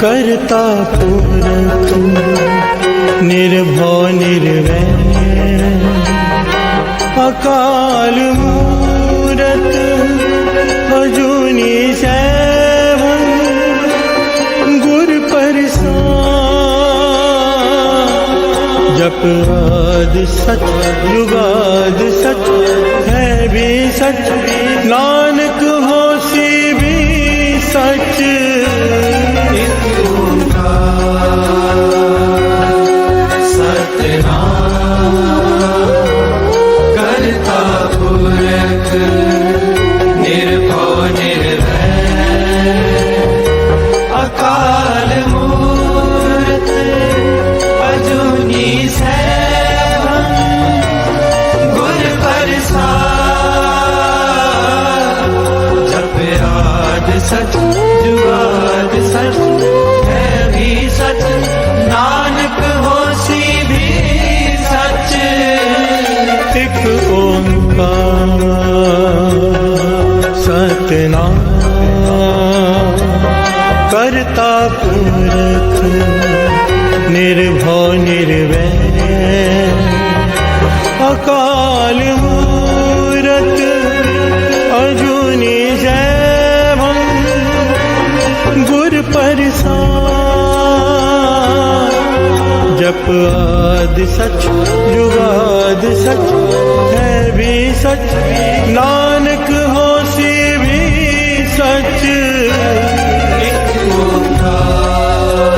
करता पुरख निर्भव निर्वैर अकाल मूरत अजूनी सैभं गुर प्रसाद जप आदि सच जुगाद सच है भी सच नानक होसी भी सच करता पुरख निर्भव निर्वैर अकाल मूरत अजूनी सैभं गुर प्रसाद जप आदि सच जुगाद सच है भी सच नानक होसी भी सच। एक ओंकार सतनाम करता पुरख निर्भव निर्वैर अकाल मूरत अजूनी सैभं गुर प्रसाद जप आदि सच जुगाद सच है भी सच नानक होसी भी सच। एक ओंकार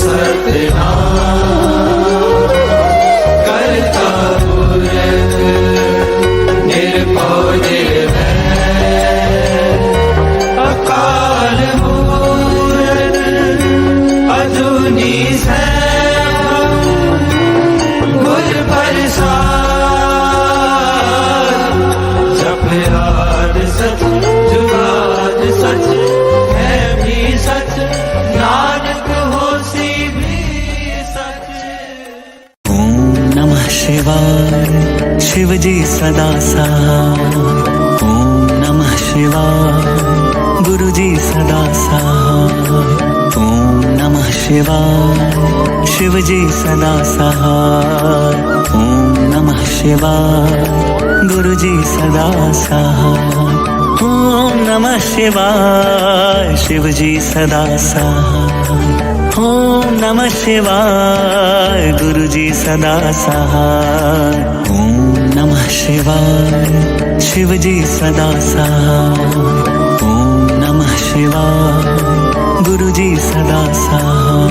सतनाम करता पुरख निर्भव निर्वैर अकाल मूरत अजूनी सैभं गुर प्रसाद जप आदि सच जुगाद सच है भी सच नानक होसी भी सच। ओम नमः शिवाय शिव जी सदा सहाय। ओम नमः शिवाय गुरु जी सदा सहाय। ओम नमः शिवाय शिव जी सदा सहाय। ओम नमः शिवाय गुरु जी सदा सहाय। ओम नमः शिवाय शिव जी सदा सहाय। ओम नमः शिवाय गुरु जी सदा सहाय। ओम नमः शिवाय शिव जी सदा सहाय। ओम नमः शिवाय गुरु जी सदा सहाय।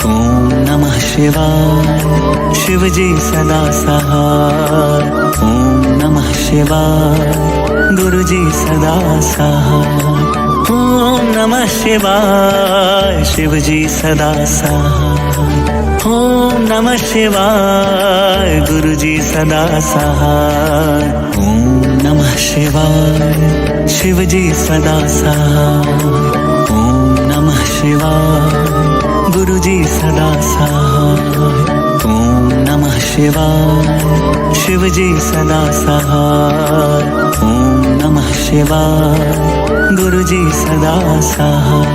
ओम नमः शिवाय शिव जी सदा सहाय। ओम नमः शिवाय गुरु जी सदा सहाय। ओम नमः शिवाय शिव जी सदा सहाय। ओम नमः शिवाय गुरु जी सदा सहाय। ओम नमः शिवाय शिव जी सदा सहाय। ओम नमः शिवाय गुरु जी सदा सहाय। ओम नमः शिवाय शिव जी सदा सहाय। ओम नमः शिवाय गुरु जी सदा सहाय।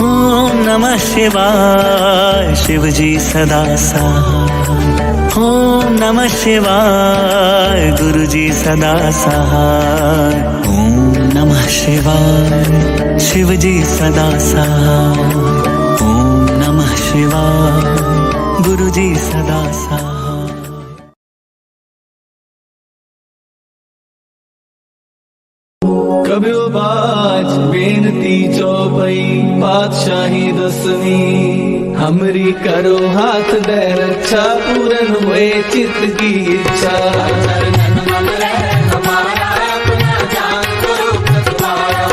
ओम नमः शिवाय शिव जी सदा सहाय। ओम नमः शिवाय गुरु जी सदा सहाय। ओम नमः शिवाय शिव जी सदा सहाय। ओम नमः शिवाय गुरु जी सदा सहाय। कबियो बाज बेनती चौपई पातशाही दसवीं हमरी करो हाथ दे रक्षा पूरन हुए चित्त की इच्छा।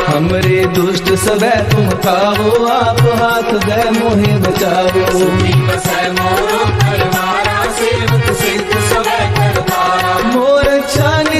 हमरे दुष्ट सदै तुम खाओ आप हाथ दे मोहे बचाओ। मोर छानी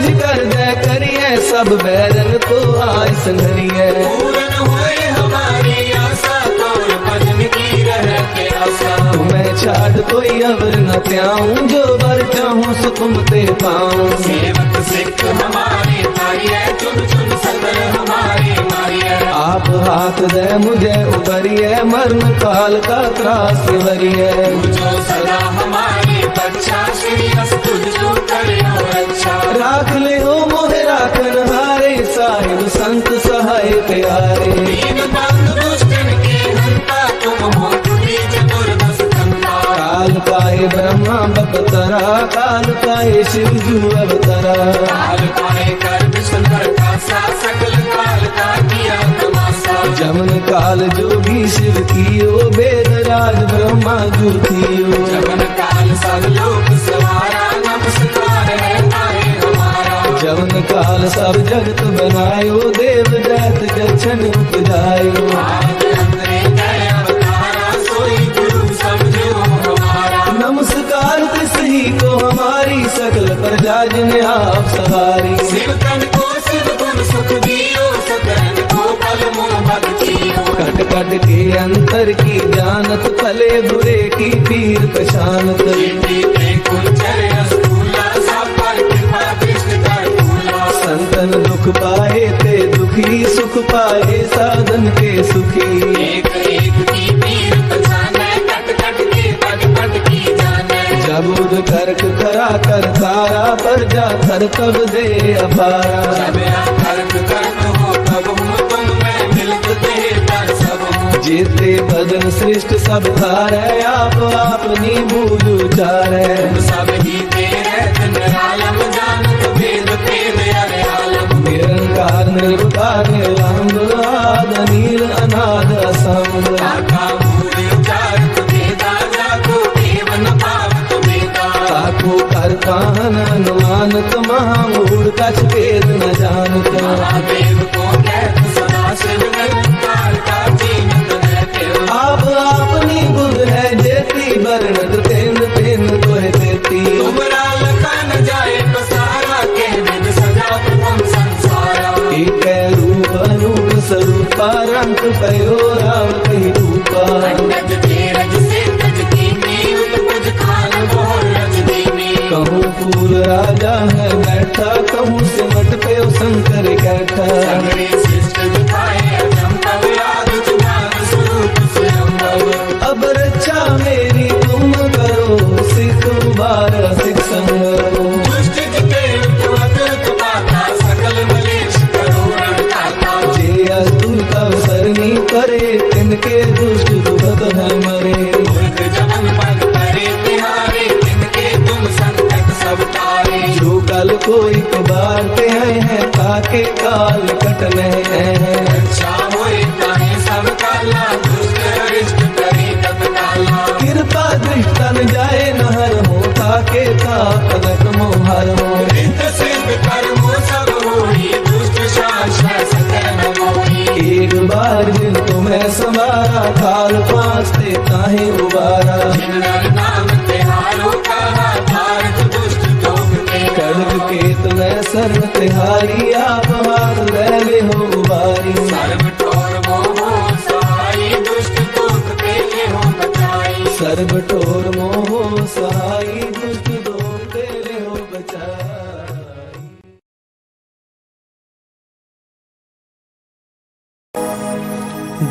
सब बैरन को आय संघरिए। पूर्ण हुए हमारी आशा, तोर भजन की रहते आशा। तुम्हें छाड़ कोई अवर न त्याऊं, जो बर चाहूं सो तुम ते पाऊं। सेवक सिख हमारे तारिये, चुन चुन सकल हमारे मारिये। आप हाथ दे मुझे उबरिए, मरण काल का त्रास वरिए। जो सदा हमारी रक्षा, श्री अस तुझो करियो रक्षा। राख ले हो मोहे राखन हारे, साहिब संत सहाय प्यारे। दीन बंधु दुष्टन के हंता, तुम हो तुझी चतुर्दश कंता। काल पाए ब्रह्मा बपतरा, काल पाए शिव जू अवतरा। काल पाए कर विष्णु का सा, सकल काल का किया तमाशा। जमन काल जोगी शिव कियो, वेद राज ब्रह्मा जू थियो। जमन काल सब लोक सवारा, नमस्कार है तारे हमारा। जमन काल सब जगत बनायो, देव दैत जक्षण उपजायो। आद अंतरे गए अवतारा, सोई गुरु समझो हमारा। नमस्कार तिसही को हमारी, सकल प्रजा जिन आप सवारी। शिव तन को शिव गुण सुख दियो, सकल को पल मोह भक्तियो। कट कट के अंतर की जानत, भले बुरे की पीर पशानत। जीती पे कुंचर रसगुल्ला, सब पर कृपा कृष्ण कर फूला। संतन दुख पाए ते दुखी, सुख पाए साधन के सुखी। एक एक की पीर पहचाने, कट कट के पट पट की जाने। जबुद कर्क करा कर तारा, पर जा थर कब दे अपारा। जब कर्क कर्क हो तब हूँ तुम मैं मिलत दे कर सब हूँ। जेते भजन श्रेष्ठ सब धारे, आप अपनी बूझ उचारे। तुम सब ही तेरे निरालम, जानत भेद भेद अरे आलम। निरंकार निर्विकार निरांग, आद नील अनाद असंग। आका मूल उचारत भेदा, जाको देव न पावत भेदा। ताको कर काहन अनुमानत, महामूढ़ कछ भेद न जानत। महादेव को कहत सदा शिव, निरंकार का जीनत रहते हो। आप अपनी बुध है जेती, बरनत तेन तेन तोहे देती। तुमरा लखा न जाए पसारा, कह विद सजा प्रथम संसारा। एक रूप अनूप स्वरूपा, रंग पयो राम कही रूपा। अंडज तेरज से तज कीनी, उत्पज खान मोर रज दीनी। कहूँ फूल राजा है बैठा, कहूँ सिमट पे शंकर कैठा। सगरे शिष्ट दिखाए अचंभव, याद तुम्हार स्वरूप स्वयंभव। अब रक्षा मेरी तुम करो, सिख उबारा सिख संगरो। दुष्ट जिते तुरंत पाता, सकल मलेश करो रणदाता। जे अस्तुत अवसरनी करे, तिनके दुष्ट दुखत है मरे। मूर्ख जमन पग परे तिहारे, तिनके तुम संकट सब तारे। जो कल को एक बार ते हैं, ताके काल कटने हैं। रक्षा होए ताहे सब काला, दुष्ट अरिष्ट करे तत्काला। कृपा दृष्टन जाए नहर हो, ताके तापनक मोहर हो। रित सिद्ध कर्मो सब होई, दुष्ट शासन सकल न मोही। एक बार जिन तुम्हें समारा, काल पांचते ताहे उबारा। जिन नर नाम तिहारो कहा, भारत दुष्ट लोग ते खड्ग केत में सर्व तिहारी, आप हाथ ले हो उबारी। सर्व ठोर मोहो सहाई, दुष्ट लोग ते हो बचाई। सर्व ठोर मोह सहाई, दुष्ट दोष तेरे हो बचाई।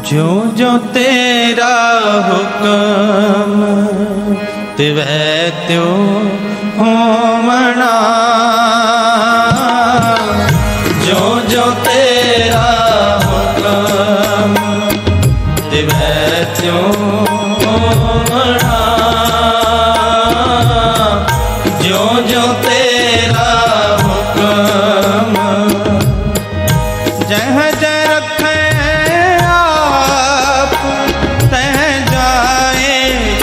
जो जो तेरा हुक्म, तिवै त्यो होवना। जो जो तेरा हुक्म, तिवै त्यो होवना। जो जो तेरा हुक्म, जह जह रखे आप, तह जाए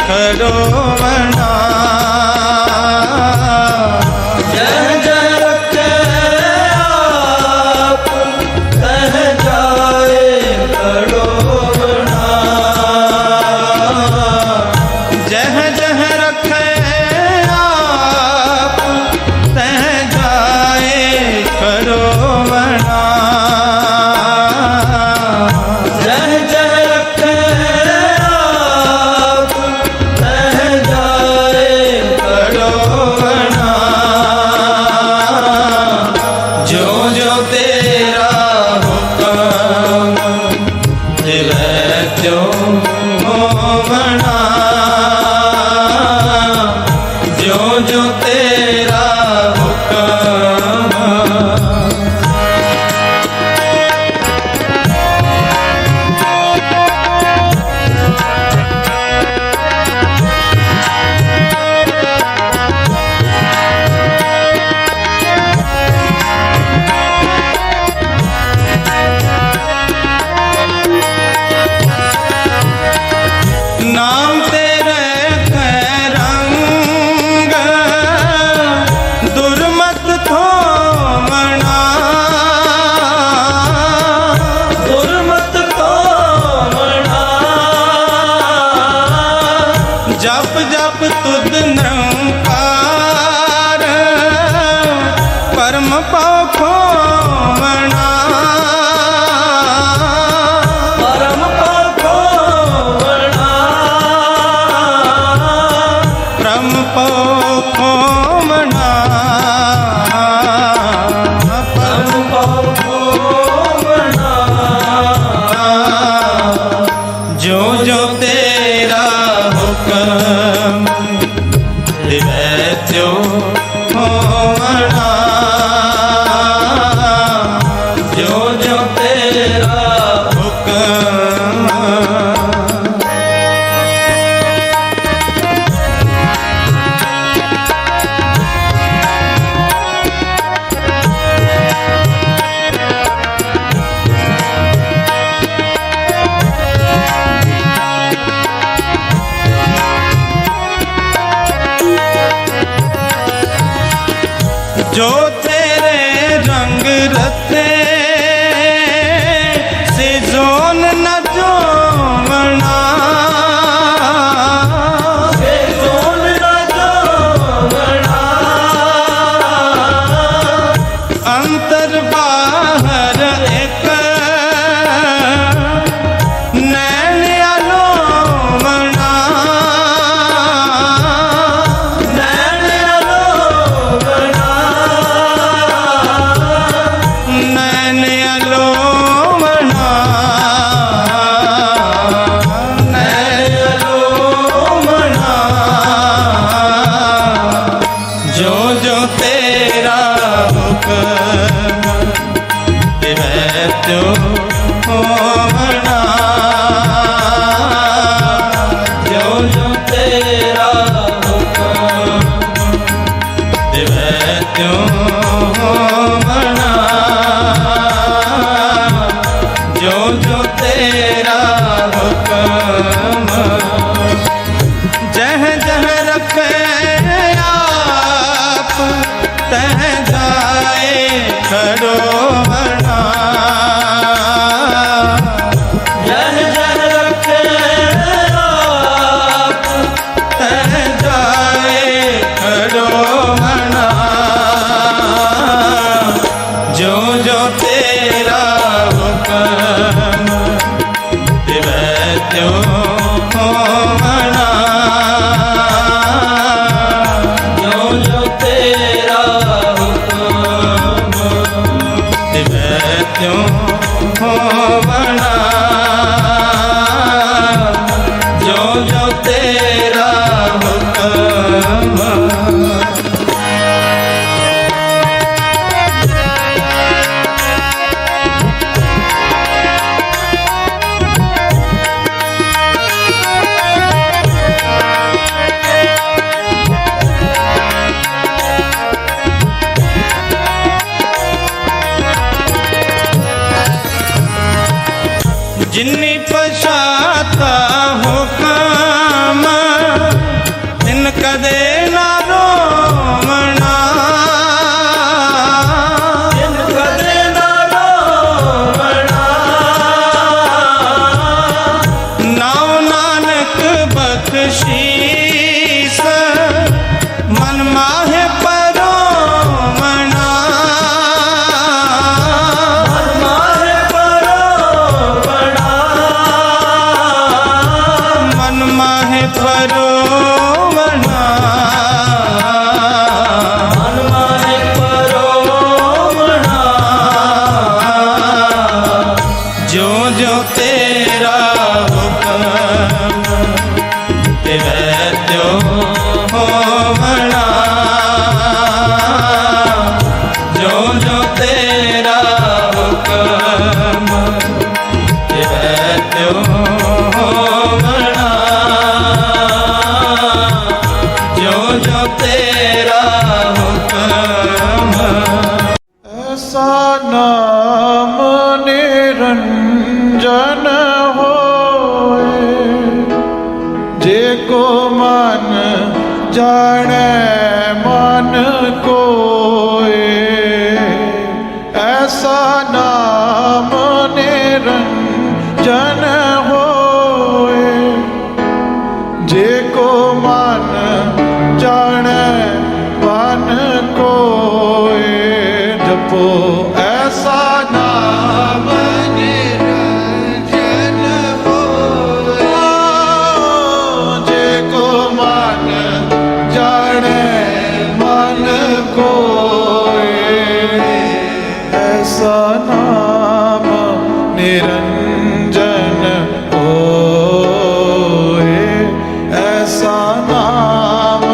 खड़ोवना। जह जह रखे आप, तह जाए खड़ोवना। जह जह रखे आप, तह कर्म पाखो मना परम पाखो वर्णा कर्म पाखो मना परम पाखो वर्णा जो जो तेरा हुक्म दिवे त्यो होवना जो जो तेरा हुक्म जो तेरे रंग रते से जोन न जोवना से जोन न जोवना अंतर बाहर एक नैन अलोवना नैन अलोवना नैन अलोवना नैन अलोवना जो जो तेरा हुक्म दिवे त्यो होवना जो जो तेरा हुक्म दिवे त्यो होवना जो जो तेरा हुक्म जह जह रखे आप तह जाए खड़ो बना जह जह रखे आप तह जाए खड़ो बना जो जो तेरा हुक्म दिवे त्यो होवना जो जो तेरा हुक्म दिवे त्यो होवना जो जो तेरा हुक्म जिन्नी पशाता हुक्म इन कदे ना रोवना इन कदे ना रोवना नाव नानक बख्शीस मन माहे परोवना मन माहे परोवना मन माहे परोवना मन माहे परोवना जो जो तेरा हुक्म दिवे त्यो होवना जो जो तेरा हुक्म दिवे त्यो होवना जो जो तेरा हुक्म ऐसा नाम निरंजन होए जे को मन जाने मन कोए ऐसा नाम निरंजन होए जे को मन जाने मन कोए जपो ऐसा नाम निरंजन होए। जेको मन जाने मन कोए, ऐसा नाम निरंजन होए। ऐसा नाम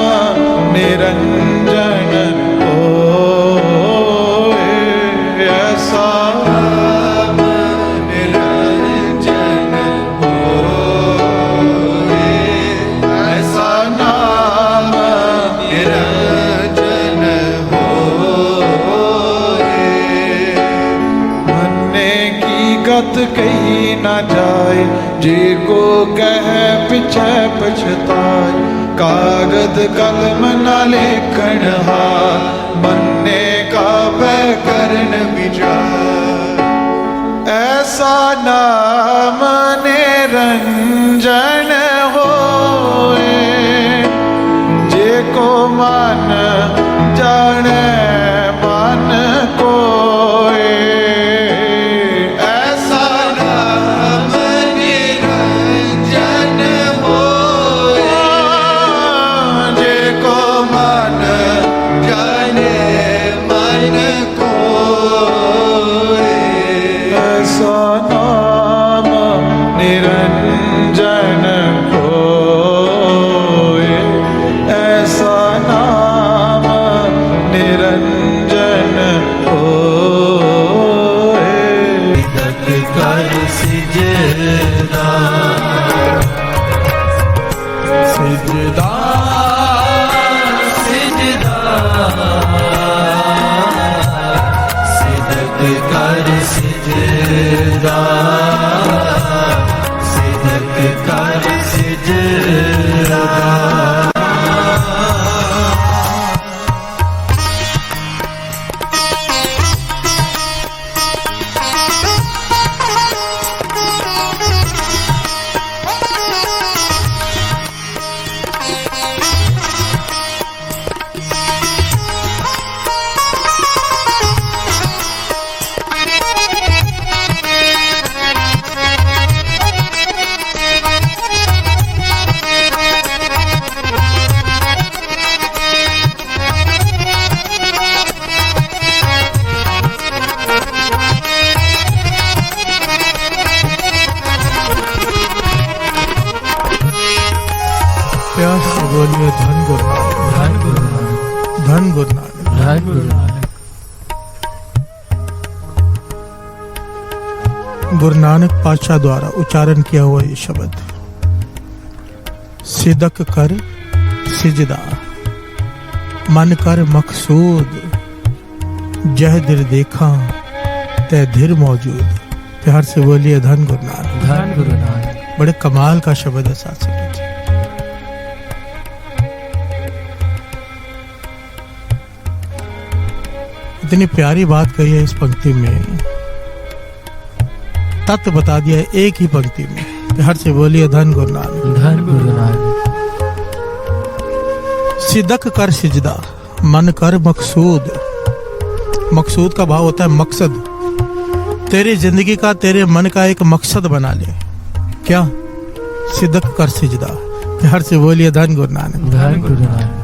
निरंजन होए। ऐसा नाम निरंजन होए। ऐसा नाम निरंजन होए। मन्ने की गत कही न जाए, जे को कह पिछे पछताए। कागद कलम न लेखन हार, मन्ने का व्याकरण विचार। ऐसा नाम निरंजन होए। जे को मन जाने मन कोए, ऐसा नाम निरंजन होए। जे को मन जाने मन कोए, ऐसा नाम निरंजन होए। ऐसा नाम निरंजन होए। तक कर सिजदा सिजदा सिजदा सिदक कर सिजदा सिदक कर सिजदा। प्यास से बोलिए धन गुरु नानक, धन गुरु नानक, धन गुरु नानक। धन गुरु नानक। गुरु नानक पातशाह द्वारा उच्चारण किया हुआ ये शब्द, सिदक कर सिजदा मन कर मकसूद। जह दिल देखा तै धीर मौजूद। प्यार से बोलिए धन गुरु नानक, धन गुरु नानक। बड़े कमाल का शब्द है साथ से। इतनी प्यारी बात कही है इस पंक्ति में, तत्व बता दिया है एक ही पंक्ति में। प्यार से बोलिए धन गुरु नानक, धन गुरु नानक। सिदक कर सिजदा मन कर मकसूद। मकसूद का भाव होता है मकसद। तेरी जिंदगी का, तेरे मन का एक मकसद बना ले। क्या? सिदक कर सिजदा। प्यार से बोलिए धन गुरु नानक, धन गुरु नानक।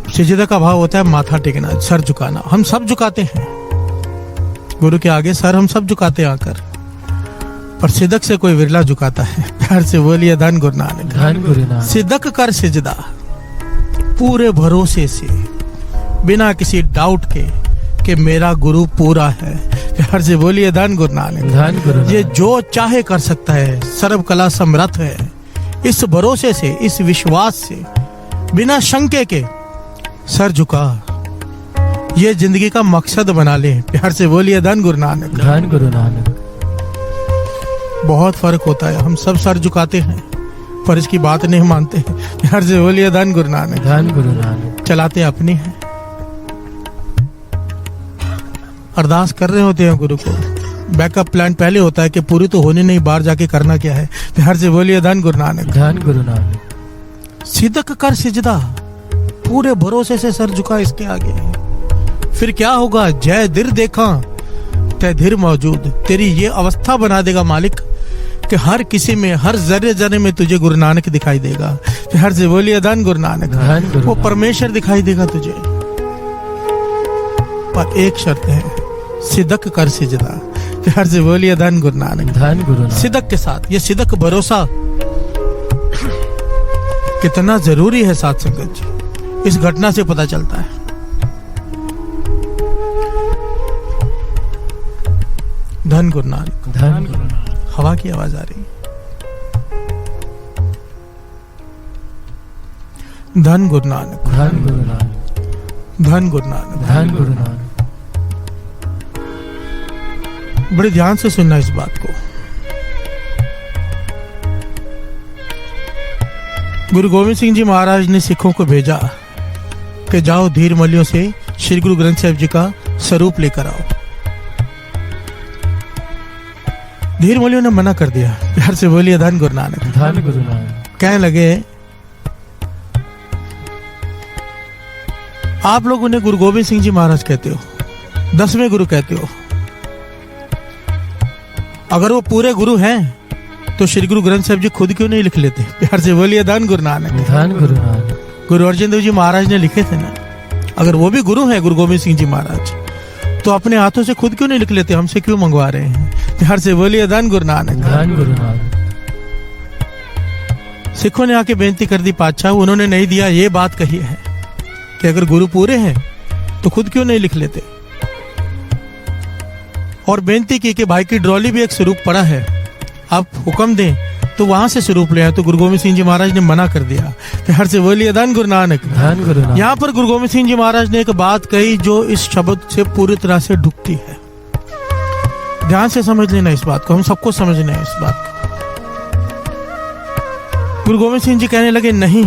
सिजदा का भाव होता है माथा टेकना, सर झुकाना। हम सब झुकाते हैं गुरु के आगे, सर हम सब झुकाते हैं आकर, पर सिदक से कोई विरला झुकाता है। प्यार से बोलिए धन गुरु नानक, धन गुरु नानक। सिदक कर सिजदा पूरे भरोसे से, बिना किसी डाउट के कि मेरा गुरु पूरा है। प्यार से बोलिए धन गुरु नानक, धन गुरु नानक। ये जो चाहे कर सकता है, सर्व कला समर्थ है। इस भरोसे से, इस विश्वास से, बिना शंके के सर झुका, ये जिंदगी का मकसद बना ले। प्यार से बोलिए धन गुरु नानक, धन गुरु नानक। बहुत फर्क होता है। हम सब सर झुकाते हैं पर इसकी बात नहीं मानते। प्यार से बोलिए धन गुरु नानक, धन गुरु नानक। चलाते अपनी है। अरदास कर रहे होते हैं गुरु को, बैकअप प्लान पहले होता है कि पूरी तो होनी नहीं, बाहर जाके करना क्या है। प्यार से बोलिए धन गुरु नानक, धन गुरु नानक। सिदक कर सिजदा पूरे भरोसे से सर झुका इसके आगे, फिर क्या होगा? जय धीर देखा तय धीर मौजूद। तेरी ये अवस्था बना देगा मालिक कि हर किसी में, हर जर्रे जर्रे में तुझे गुरु नानक दिखाई देगा। फिर हर से बोलिए धन गुरु नानक, वो परमेश्वर दिखाई देगा तुझे। पर एक शर्त है, सिदक कर सिजदा। फिर हर से बोलिए धन गुरु नानक, धन गुरु नानक। सिदक के साथ, ये सिदक भरोसा कितना जरूरी है साथ संगत जी, इस घटना से पता चलता है। धन गुरु नानक, धन गुरु नानक। हवा की आवाज आ रही। धन गुरु नानक, धन गुरु नानक, धन गुरु नानक, धन गुरु नानक। बड़े ध्यान से सुनना इस बात को। गुरु गोविंद सिंह जी महाराज ने सिखों को भेजा कि जाओ धीर मलियों से श्री गुरु ग्रंथ साहिब जी का स्वरूप लेकर आओ। धीर मलियों ने मना कर दिया। प्यार से बोलिए धन गुरु नानक, धन गुरु नानक। कहने लगे आप लोग उन्हें गुरु गोविंद सिंह जी महाराज कहते हो, 10वें गुरु कहते हो। अगर वो पूरे गुरु हैं तो श्री गुरु ग्रंथ साहिब जी खुद क्यों नहीं लिख लेते? प्यार से बोलिए धन गुरु नानक, धन गुरु नानक। गुरु अर्जन देव जी महाराज ने लिखे थे ना। अगर वो भी गुरु हैं गुरु गोविंद सिंह जी महाराज, तो अपने हाथों से खुद क्यों नहीं लिख लेते? हमसे क्यों मंगवा रहे हैं? प्यार से बोलिए धन गुरु नानक, धन गुरु नानक। सिखों ने आके बेनती कर दी पातशाह, उन्होंने नहीं दिया। ये बात कही है कि अगर गुरु पूरे हैं तो खुद क्यों नहीं लिख लेते? और बेनती की कि भाई की ड्रॉली भी एक स्वरूप पड़ा है, आप हुक्म दें तो वहां से स्वरूप ले आए। तो गुरु गोविंद सिंह जी महाराज ने मना कर दिया। प्यार से बोलिए धन गुरु नानक, धन गुरु नानक। यहाँ पर गुरु गोविंद सिंह जी महाराज ने एक बात कही जो इस शब्द से पूरी तरह से ढुकती है। ध्यान से समझ लेना इस बात को, हम सबको समझना है इस बात को। गुरु गोविंद सिंह जी कहने लगे नहीं,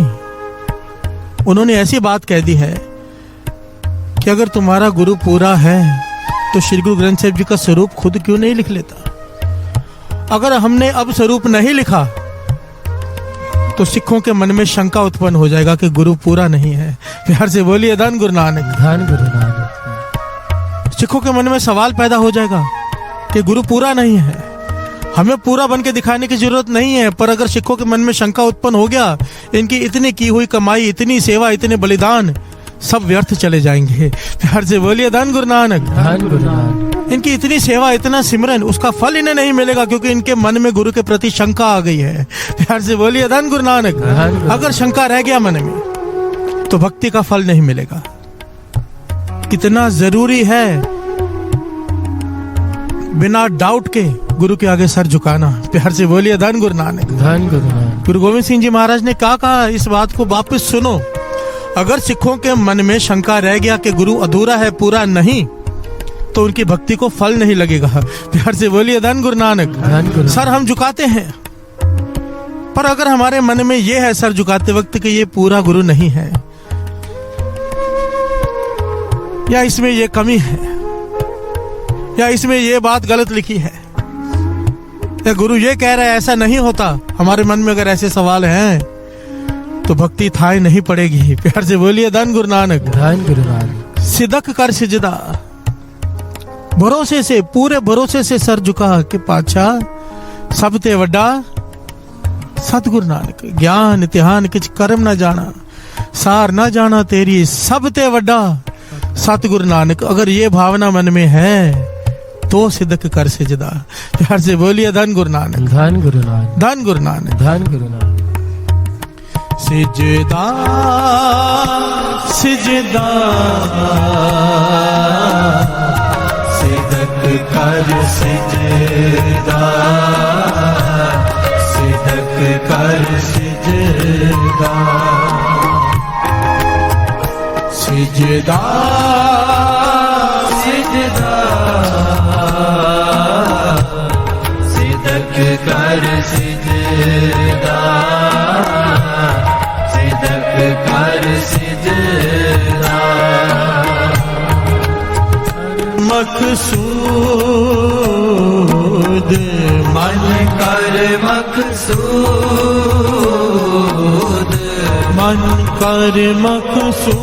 उन्होंने ऐसी बात कह दी है कि अगर तुम्हारा गुरु पूरा है तो श्री गुरु ग्रंथ साहिब जी का स्वरूप खुद क्यों नहीं लिख लेता? अगर हमने अब स्वरूप नहीं लिखा तो सिखों के मन में शंका उत्पन्न हो जाएगा कि गुरु पूरा नहीं है। प्यार से बोलिए धन गुरु नानक, धन गुरु नानक। सिखों के मन में सवाल पैदा हो जाएगा कि गुरु पूरा नहीं है, हमें पूरा बन के दिखाने की जरूरत नहीं है। पर अगर सिखों के मन में शंका उत्पन्न हो गया, इनकी इतनी की हुई कमाई, इतनी सेवा, इतने बलिदान सब व्यर्थ चले जाएंगे। प्यार से बोलिए धन गुरु नानक, धन गुरु नानक। इनकी इतनी सेवा, इतना सिमरन, उसका फल इन्हें नहीं मिलेगा क्योंकि इनके मन में गुरु के प्रति शंका आ गई है। प्यार से बोलिए धन गुरु नानक। अगर शंका रह गया मन में तो भक्ति का फल नहीं मिलेगा। कितना जरूरी है बिना डाउट के गुरु के आगे सर झुकाना। प्यार से बोलिए धन गुरु नानक, धन गुरु नानक। गुरु गोविंद सिंह जी महाराज ने क्या कहा, इस बात को वापस सुनो। अगर सिखों के मन में शंका रह गया कि गुरु अधूरा है, पूरा नहीं, तो उनकी भक्ति को फल नहीं लगेगा। प्यार से बोलिए धन गुरु नानक। सर हम झुकाते हैं, पर अगर हमारे मन में यह है सर झुकाते वक्त कि ये पूरा गुरु नहीं है, या इसमें ये कमी है, या इसमें ये बात गलत लिखी है, या गुरु ये कह रहा है ऐसा नहीं होता, हमारे मन में अगर ऐसे सवाल हैं तो भक्ति थाई नहीं पड़ेगी। प्यार से बोलिए धन गुरु नानक, धन गुरु नानक। सिदक कर सिजदा, भरोसे से, पूरे भरोसे से सर झुका कि पातशाह सब ते वड्डा सतगुरु नानक। ज्ञान ध्यान किछ कर्म न जाना, सार न जाना तेरी सब ते वड्डा सतगुरु नानक। अगर ये भावना मन में है तो सिदक कर सिजदा। प्यार से बोलिए धन गुरु नानक, धन गुरु नानक, धन गुरु नानक, धन गुरु नानक। सिजदा सिजदा सिदक कर सिजदा, सिदक कर सिजदा, सिजदा सिजदा, सिदक कर सिजदा, सिदक कर सिजदा। मकसूद मन कर मकसूद, मन कर मकसूद,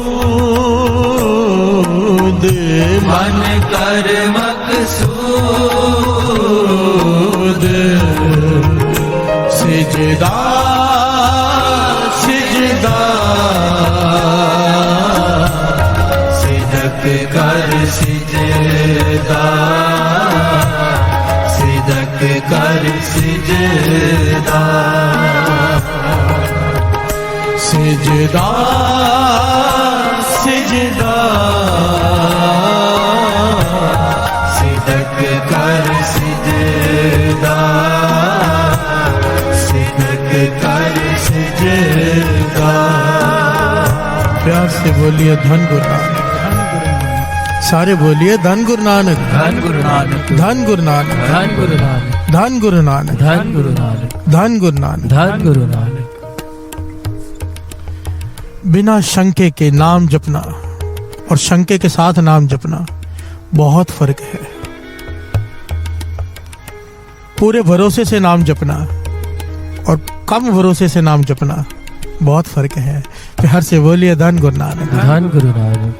मन कर मकसूद सिजदा सिजदा सिदक कर सिजदा सिदक कर सिजदा सिजदा सिजदा सिदक कर सिजदा सिदक कर सिजदा। प्यार से बोलिए धन गुरु नानक। सारे बोलिए धन गुरु नानक, धन गुरु नानक, धन गुरु नानक, धन गुरु नानक, धन गुरु नानक, धन गुरु नानक, धन गुरु नानक। धन गुरु नानक। बिना शंके के नाम जपना और शंके के साथ नाम जपना बहुत फर्क है। पूरे भरोसे से नाम जपना और कम भरोसे से नाम जपना बहुत फर्क है। प्यार से बोलिए धन गुरु नानक, धन गुरु नानक।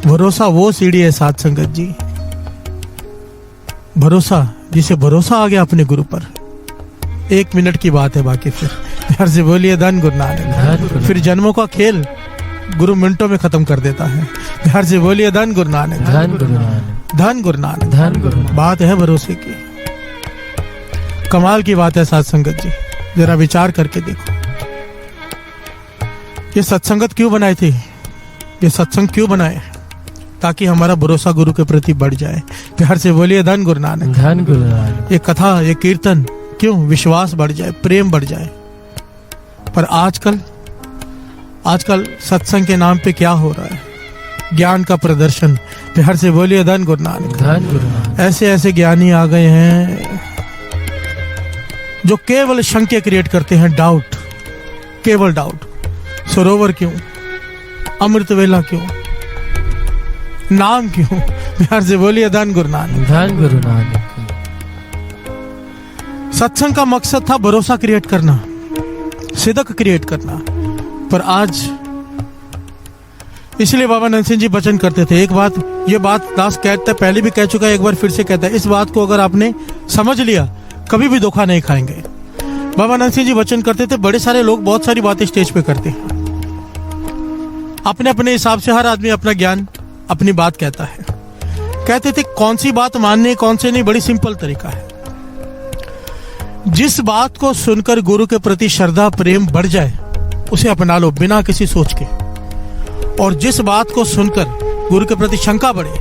भरोसा वो सीढ़ी है साध संगत जी, भरोसा जिसे भरोसा आ गया अपने गुरु पर, 1 मिनट की बात है बाकी फिर। प्यार से बोलिए धन गुरु नानक। फिर जन्मों का खेल गुरु मिनटों में खत्म कर देता है। प्यार से बोलिए धन गुरु नानक, धन गुरु नानक, धन गुरु नानक। धन गुरु नानक। बात है भरोसे की, कमाल की बात है साध संगत जी, जरा विचार करके देखो। ये सत्संगत क्यों बनाई थी, ये सत्संग क्यों बनाए? ताकि हमारा भरोसा गुरु के प्रति बढ़ जाए। प्यार से बोलिए धन गुरु नानक, धन गुरु नानक। ये कथा ये कीर्तन क्यों? विश्वास बढ़ जाए, प्रेम बढ़ जाए। पर आजकल सत्संग के नाम पे क्या हो रहा है? ज्ञान का प्रदर्शन। प्यार से बोलिए धन गुरु नानक, धन गुरु नानक। ऐसे ऐसे ज्ञानी आ गए हैं जो केवल शंके क्रिएट करते हैं, डाउट, केवल डाउट। सरोवर क्यों? अमृत वेला क्यों? नाम क्यों? प्यार से बोलिए धन गुरु नानक, धन गुरु नानक। सत्संग का मकसद था भरोसा क्रिएट करना, सिदक क्रिएट करना। पर आज इसलिए बाबा नंद सिंह जी वचन करते थे, एक बात, ये बात दास कहता है, पहले भी कह चुका है, एक बार फिर से कहता है, इस बात को अगर आपने समझ लिया कभी भी धोखा नहीं खाएंगे। बाबा नंद सिंह जी वचन करते थे, बड़े सारे लोग बहुत सारी बातें स्टेज पे करते हैं, अपने अपने हिसाब से हर आदमी अपना ज्ञान अपनी बात कहता है। कहते थे कौन सी बात माननी कौन से नहीं, बड़ी सिंपल तरीका है। जिस बात को सुनकर गुरु के प्रति श्रद्धा प्रेम बढ़ जाए उसे अपना लो बिना किसी सोच के, और जिस बात को सुनकर गुरु के प्रति शंका बढ़े,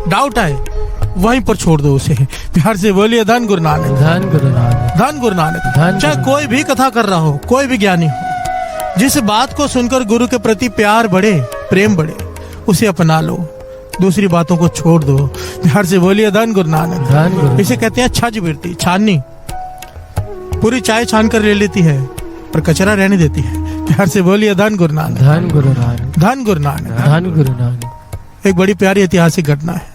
डाउट आए, वहीं पर छोड़ दो उसे। प्यार से बोलिए धन गुरु नानक, धन गुरु नानक, धन गुरु नानक। धन चाहे कोई भी कथा कर रहा हो, कोई भी ज्ञानी हो, जिस बात को सुनकर गुरु के प्रति प्यार बढ़े, प्रेम बढ़े, उसे अपना लो, दूसरी बातों को छोड़ दो। प्यार से बोलिए धन गुरु नानक, धन गुरु। इसे कहते हैं छज बिरती, छाननी। पूरी चाय छान कर ले लेती है पर कचरा रहने देती है। प्यार से बोलिए धन गुरु नानक, धन गुरु नानक, धन गुरु नानक। धन गुरु नानक। एक बड़ी प्यारी ऐतिहासिक घटना है।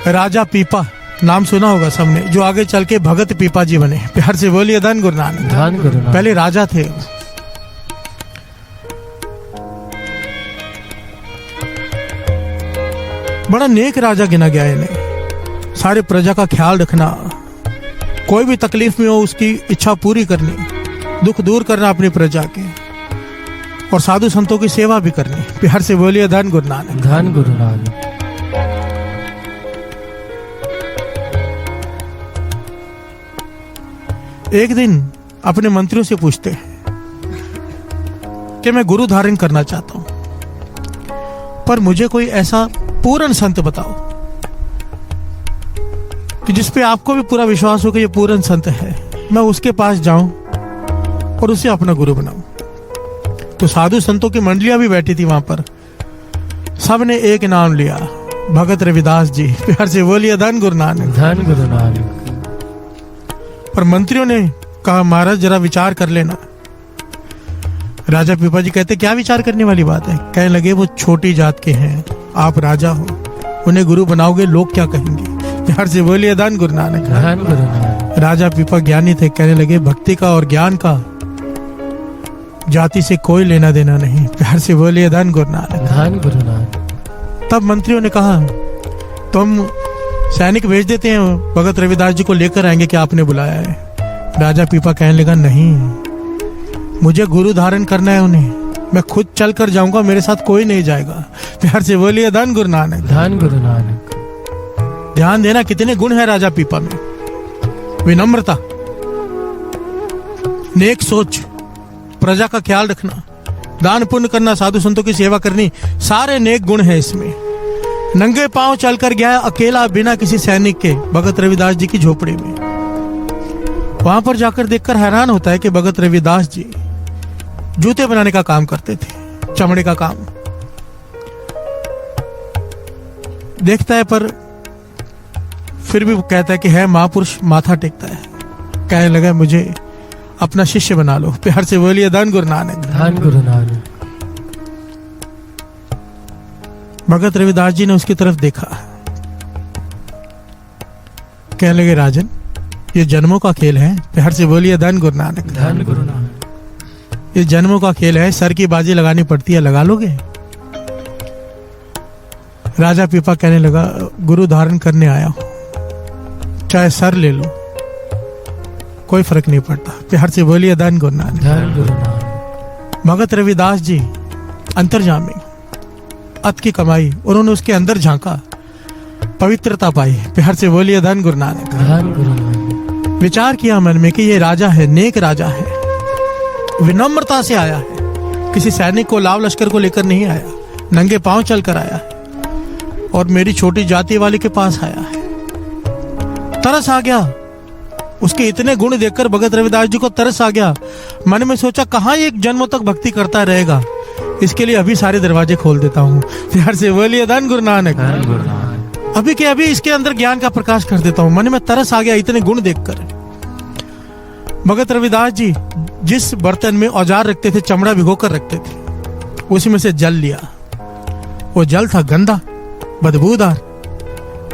राजा पीपा नाम सुना होगा सबने, जो आगे चल के भगत पीपा जी बने। प्यार से बोलिए धन गुरु नानक, धन गुरु नानक। पहले राजा थे। बड़ा नेक राजा गिना गया इन्हें, सारे प्रजा का ख्याल रखना, कोई भी तकलीफ में हो उसकी इच्छा पूरी करनी, दुख दूर करना अपनी प्रजा के, और साधु संतों की सेवा भी करनी। प्यार से बोलिए धन गुरु नानक, धन गुरु नानक। एक दिन अपने मंत्रियों से पूछते हैं कि मैं गुरु धारण करना चाहता हूं, पर मुझे कोई ऐसा पूर्ण संत बताओ कि जिसपे आपको भी पूरा विश्वास हो कि ये पूर्ण संत है, मैं उसके पास जाऊं और उसे अपना गुरु बनाऊं। तो साधु संतों की मंडलियां भी बैठी थी वहां पर, सबने एक नाम लिया, भगत रविदास जी। प्यार से बोलिए धन गुरु नानक, धन गुरु नानक। पर मंत्रियों ने कहा महाराज जरा विचार कर लेना। राजा पीपा जी कहते क्या विचार करने वाली बात है? कहने लगे वो छोटी जात के हैं, आप राजा हो, उन्हें गुरु बनाओगे लोग क्या कहेंगे? प्यार से बोलिए धन गुरु नानक, धन गुरु नानक। राजा पीपा ज्ञानी थे, कहने लगे भक्ति का और ज्ञान का जाति से कोई लेना देना नहीं। प्यार से बोलिए धन गुरु नानक। धन गुरु नानक। तब मंत्रियों ने कहा तुम सैनिक भेज देते हैं, भगत रविदास जी को लेकर आएंगे क्या आपने बुलाया है? राजा पीपा कहने लगा नहीं, मुझे गुरु धारण करना है उन्हें, मैं खुद चल कर जाऊंगा, मेरे साथ कोई नहीं जाएगा। प्यार से बोलिए धन गुरु नानक। धन गुरु नानक। ध्यान देना कितने गुण है राजा पीपा में। विनम्रता, नेक सोच, प्रजा का ख्याल रखना, दान पुण्य करना, साधु संतों की सेवा करनी, सारे नेक गुण हैं इसमें। नंगे पांव चलकर गया अकेला बिना किसी सैनिक के भगत रविदास जी की झोपड़ी में। वहां पर जाकर देखकर हैरान होता है कि भगत रविदास जी जूते बनाने का काम करते थे, चमड़े का काम। देखता है पर फिर भी वो कहता है कि है महापुरुष, माथा टेकता है, कहने लगा मुझे अपना शिष्य बना लो। प्यार से बोलिए धन गुरु नानक। धन गुरु नानक। भगत रविदास जी ने उसकी तरफ देखा, कहने लगे राजन ये जन्मों का खेल है। प्यार से बोलिए धन गुरु नानक। धन गुरु नानक। ये जन्मों का खेल है, सर की बाजी लगानी पड़ती है, लगा लोगे? राजा पीपा कहने लगा गुरु धारण करने आया हूं, चाहे सर ले लो, कोई फर्क नहीं पड़ता। प्यार से बोलिए धन गुरु नानक। धन गुरु नानक। भगत रविदास जी अंतर्जामी, अत की कमाई, उन्होंने उसके अंदर झांका, पवित्रता पाई। प्यार से बोलिए धन गुरु नानक। धन गुरु नानक। विचार किया मन में कि ये राजा है, नेक राजा है, विनम्रता से आया है, किसी सैनिक को लाव लश्कर को लेकर नहीं आया, नंगे पांव चलकर आया है और मेरी छोटी जाति वाले के पास आया है। तरस आ गया, उसके इतने गुण देखकर भगत रविदास जी को तरस आ गया। मन में सोचा कहां एक जन्मों तक भक्ति करता रहेगा, इसके लिए अभी सारे दरवाजे खोल देता हूं। प्यार से बोलिए धन गुरु नानक। धन गुरु नानक। अभी के अभी इसके अंदर ज्ञान का प्रकाश कर देता हूं। मन में तरस आ गया इतने गुण देखकर। भगत रविदास जी जिस बर्तन में औजार रखते थे, चमड़ा भिगोकर रखते थे, उसी में से जल लिया। वो जल था गंदा, बदबूदार,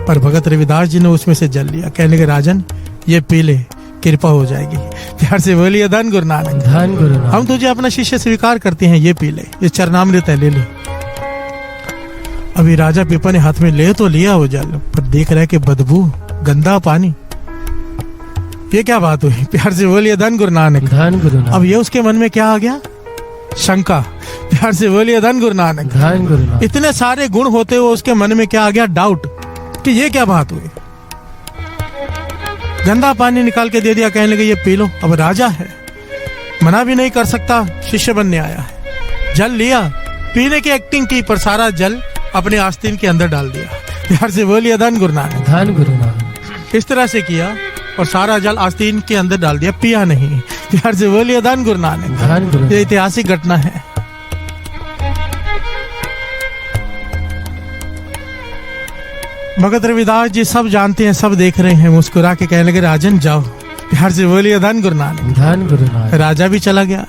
पर भगत रविदास जी ने उसमें से जल लिया। कहने लगे राजन ये पी ले, कृपा हो जाएगी। प्यार से बोलिए धन गुरु नानक। धन गुरु नानक। हम तुझे अपना शिष्य स्वीकार करते हैं, ये पी ले, ये चरणामृत है, ले ले। अभी राजा पीपा ने हाथ में ले तो लिया वो जल, पर देख रहा है कि बदबू, गंदा पानी, ये क्या बात हुई? प्यार से बोलिए धन गुरु नानक। धन गुरु नानक। अब ये उसके मन में क्या आ गया? शंका। प्यार से बोलिए धन गुरु नानक। धन गुरु नानक। इतने सारे गुण होते हुए उसके मन में क्या आ गया? डाउट, कि ये क्या बात हुई। गंदा पानी निकाल के दे दिया, कहने लगे ये पी लो। अब राजा है, मना भी नहीं कर सकता, शिष्य बनने आया है। जल लिया, पीने की एक्टिंग की, पर सारा जल अपने आस्तीन के अंदर डाल दिया। प्यार से बोलिए धन गुरु नानक। धन गुरु नानक। इस तरह से किया और सारा जल आस्तीन के अंदर डाल दिया, पिया नहीं। प्यार से बोलिए धन गुरु नानक। धन गुरु। ये ऐतिहासिक घटना है। भगत रविदास जी सब जानते हैं, सब देख रहे हैं, मुस्कुरा के कहने लगे राजन जाओ। प्यार से बोलिए धन गुरु नानक। धन गुरु नानक। राजा भी चला गया।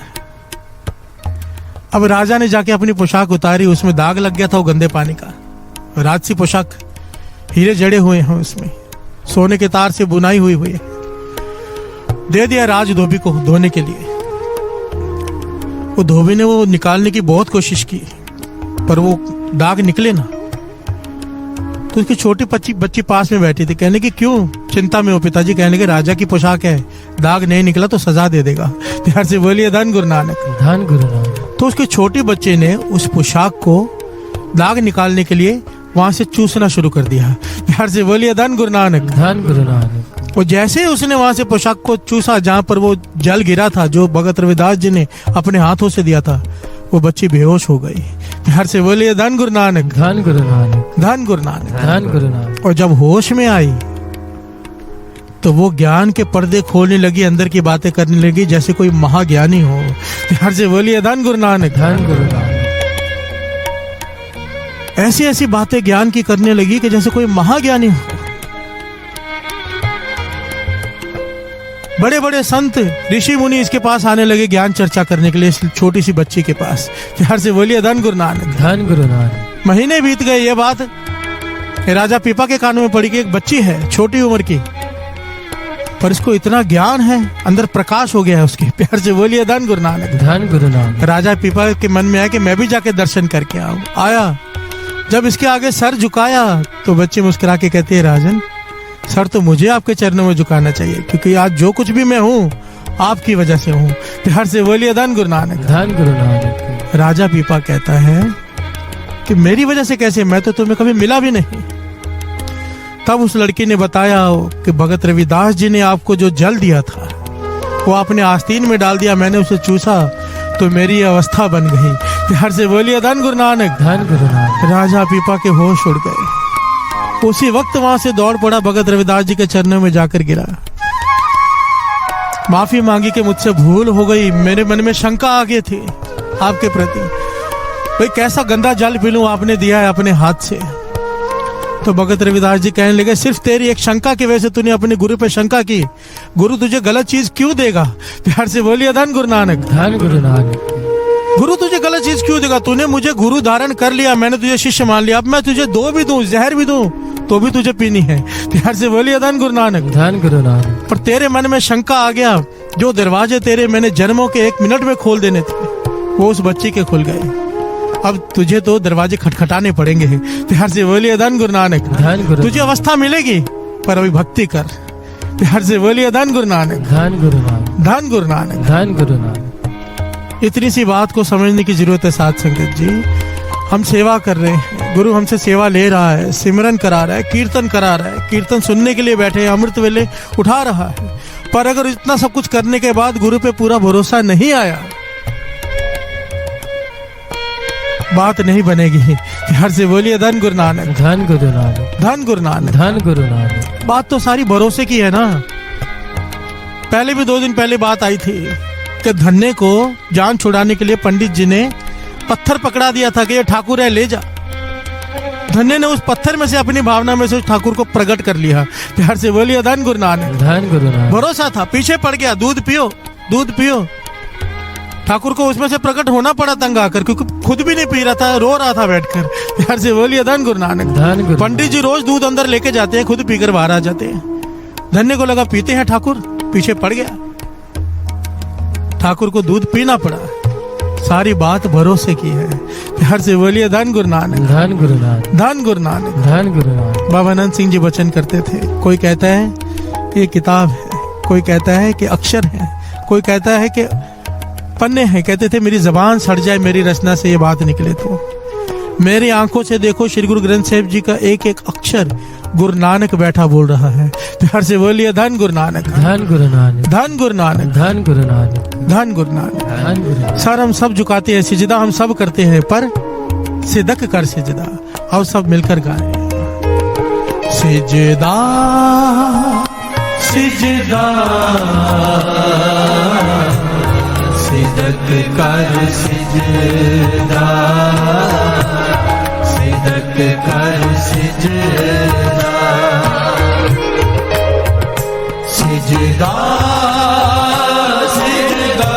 अब राजा ने जाके अपनी पोशाक उतारी, उसमें दाग लग गया था वो गंदे पानी का। राजसी पोशाक, हीरे जड़े हुए हैं उसमें, सोने के तार से बुनाई हुई हुई है। दे दिया राज धोबी को धोने के लिए। वो धोबी ने वो निकालने की बहुत कोशिश की, पर वो दाग निकले ना। तो उसकी छोटी बच्ची पास में बैठी थी, कहने की क्यों चिंता में हो पिताजी? कहने के राजा की पोशाक है, दाग नहीं निकला तो सजा दे देगा। प्यार से बोलिए धन गुरु नानक। धन गुरु नानक। तो उसके छोटे बच्चे ने उस पोशाक को दाग निकालने के लिए वहां से चूसना शुरू कर दिया। प्यार से बोलिए धन गुरु नानक। धन गुरु नानक। वो जैसे ही उसने वहां से पोशाक को चूसा, जहां पर वो जल गिरा था जो भगत रविदास जी ने अपने हाथों से दिया था, वो बच्ची बेहोश हो गई। प्यार से बोलिए धन गुरु नानक। धन गुरु नानक। धन गुरु नानक। धन गुरु नानक। और जब होश में आई तो वो ज्ञान के पर्दे खोलने लगी, अंदर की बातें करने लगी जैसे कोई महाज्ञानी हो। प्यार से बोलिए धन गुरु नानक। धन गुरु नानक। ऐसी ऐसी बातें ज्ञान की करने लगी कि जैसे कोई महाज्ञानी हो। बड़े बड़े संत ऋषि मुनि इसके पास आने लगे ज्ञान चर्चा करने के लिए, इस छोटी सी बच्ची के पास। प्यार से बोलिए धन गुरु नानक। धन गुरु नानक। महीने बीत गए, ये बात राजा पीपा के कानों में पड़ी कि एक बच्ची है छोटी उम्र की, पर इसको इतना ज्ञान है, अंदर प्रकाश हो गया है उसके। प्यार से बोलिए धन गुरु नानक। धन गुरु नानक। राजा पीपा के मन में आया कि मैं भी जाके दर्शन करके आऊं। आया, जब इसके आगे सर झुकाया तो बच्चे मुस्कुरा के कहते हैं, राजन सर तो मुझे आपके चरणों में झुकाना चाहिए, क्योंकि आज जो कुछ भी मैं हूँ आपकी वजह से हूँ। प्यार से बोलिए धन गुरु नानक। धन गुरु नानक। राजा पीपा कहता है कि मेरी वजह से कैसे, मैं तो तुम्हें कभी मिला भी नहीं। तब उस लड़की ने बताया कि भगत रविदास जी ने आपको जो जल दिया था वो आपने आस्तीन में डाल दिया, मैंने उसे चूसा तो मेरी अवस्था बन गई। प्यार से बोलिए धन गुरु नानक। धन गुरु नानक। राजा पीपा के होश उड़ गए। उसी वक्त वहां से दौड़ पड़ा, भगत रविदास जी के चरणों में जाकर गिरा, माफी मांगी कि मुझसे भूल हो गई, मेरे मन में शंका आ गई थी आपके प्रति, भाई कैसा गंदा जल पी लूं, आपने दिया है अपने हाथ से। तो भगत रविदास जी कहने लगे, सिर्फ तेरी एक शंका की वजह से तूने अपने गुरु पे शंका की, गुरु तुझे गलत चीज क्यों देगा? प्यार से बोलिए धन गुरु नानक। धन गुरु नानक। गुरु तुझे गलत चीज क्यों देगा? तूने मुझे गुरु धारण कर लिया, मैंने तुझे शिष्य मान लिया, अब मैं तुझे दो भी दूं, जहर भी दूं तो भी तुझे पीनी है। प्यार से बोलिए धन गुरु नानक। धन गुरु नानक। पर तेरे मन में शंका आ गया, जो दरवाजे तेरे मैंने जन्मों के 1 मिनट में खोल देने थे वो उस बच्ची के खुल गए, अब तुझे तो दरवाजे खटखटाने पड़ेंगे। प्यार से बोलिए धन गुरु नानक। धन गुरु। तुझे अवस्था मिलेगी पर अभी भक्ति कर। प्यार से बोलिए धन गुरु नानक। धन गुरु नानक। धन गुरु नानक। धन गुरु नानक। इतनी सी बात को समझने की जरूरत है साथ संगत जी। हम सेवा कर रहे हैं, गुरु हमसे सेवा ले रहा है, सिमरन करा रहा है, कीर्तन करा रहा है, कीर्तन सुनने के लिए बैठे हैं, अमृत वेले उठा रहा है, पर अगर इतना सब कुछ करने के बाद गुरु पे पूरा भरोसा नहीं आया, बात नहीं बनेगी। प्यार से बोलिए धन गुरु नानक। धन गुरु नानक। धन गुरु नानक। धन गुरु नानक। बात तो सारी भरोसे की है ना। पहले भी 2 दिन पहले बात आई थी कि धन्य को जान छुड़ाने के लिए पंडित जी ने पत्थर पकड़ा दिया था कि ये ठाकुर है, ले जा। धन्य ने उस पत्थर में से अपनी भावना में से उस ठाकुर को प्रकट कर लिया। प्यार से बोलिए धन गुरु नानक। धन गुरु नानक। भरोसा था, पीछे पड़ गया, दूध पियो दूध पियो। ठाकुर को उसमें से प्रकट होना पड़ा तंग आकर, क्योंकि खुद भी नहीं पी रहा था, रो रहा था बैठकर। प्यार से बोलिए धन गुरु नानक। धन गुरु। पंडित जी रोज दूध अंदर लेके जाते हैं, खुद पीकर बाहर आ जाते हैं। धन्य को लगा पीते हैं ठाकुर, पीछे पड़ गया, ठाकुर को दूध पीना पड़ा। सारी बात भरोसे की है। प्यार से बोलिए धन गुरु नानक। धन गुरु नानक। धन गुरु नानक। धन गुरु नानक। बाबा अनंत सिंह जी वचन करते थे, कोई कहता है कि ये किताब है, कोई कहता है कि अक्षर है, कोई कहता है कि पन्ने हैं। कहते थे मेरी जबान सड़ जाए, मेरी रचना से ये बात निकले तो मेरी आंखों से देखो श्री गुरु ग्रंथ साहिब जी का एक एक अक्षर गुरु नानक बैठा बोल रहा है। प्यार से बोलिए धन गुरु नानक। धन गुरु नानक। धन गुरु नानक। धन गुरु नानक। धन गुरु नानक। धन गुरु नानक। सर हम सब झुकाते हैं, सिजदा हम सब करते हैं, पर सिदक कर सिजदा। और सब मिलकर गाएं, सिजदा सिजदा सिदक कर सिजदा, सिदक कर सिजदा, सिजदा सिजदा,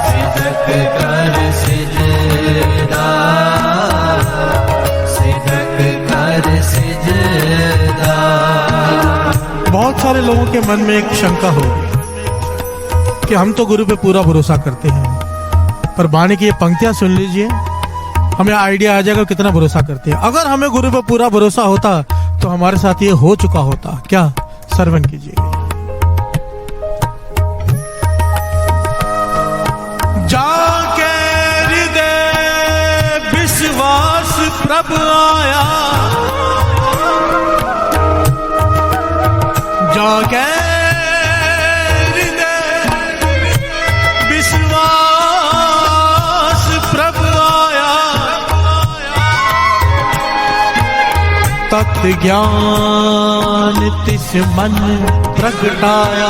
सिदक कर सिजदा, सिदक कर सिजदा। बहुत सारे लोगों के मन में एक शंका होगी कि हम तो गुरु पे पूरा भरोसा करते हैं, पर बाणी की ये पंक्तियां सुन लीजिए, हमें आइडिया आ जाएगा कितना भरोसा करते हैं। अगर हमें गुरु पे पूरा भरोसा होता तो हमारे साथ ये हो चुका होता। क्या? श्रवण कीजिए। जाके हृदय विश्वास प्रभ आया, जाके तत् ज्ञान तिस मन प्रगटाया,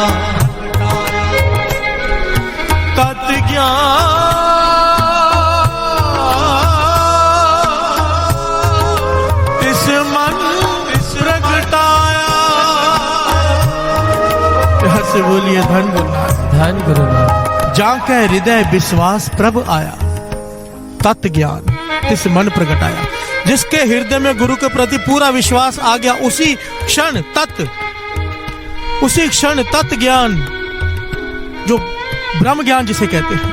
तत् ज्ञान तिस मन प्रगटाया। यहां से बोलिए धन गुरु नानक। धन गुरु नानक। जाके हृदय विश्वास प्रभ आया, तत् ज्ञान तिस मन प्रगटाया। जिसके हृदय में गुरु के प्रति पूरा विश्वास आ गया, उसी क्षण तत्व ज्ञान, जो ब्रह्म ज्ञान जिसे कहते हैं,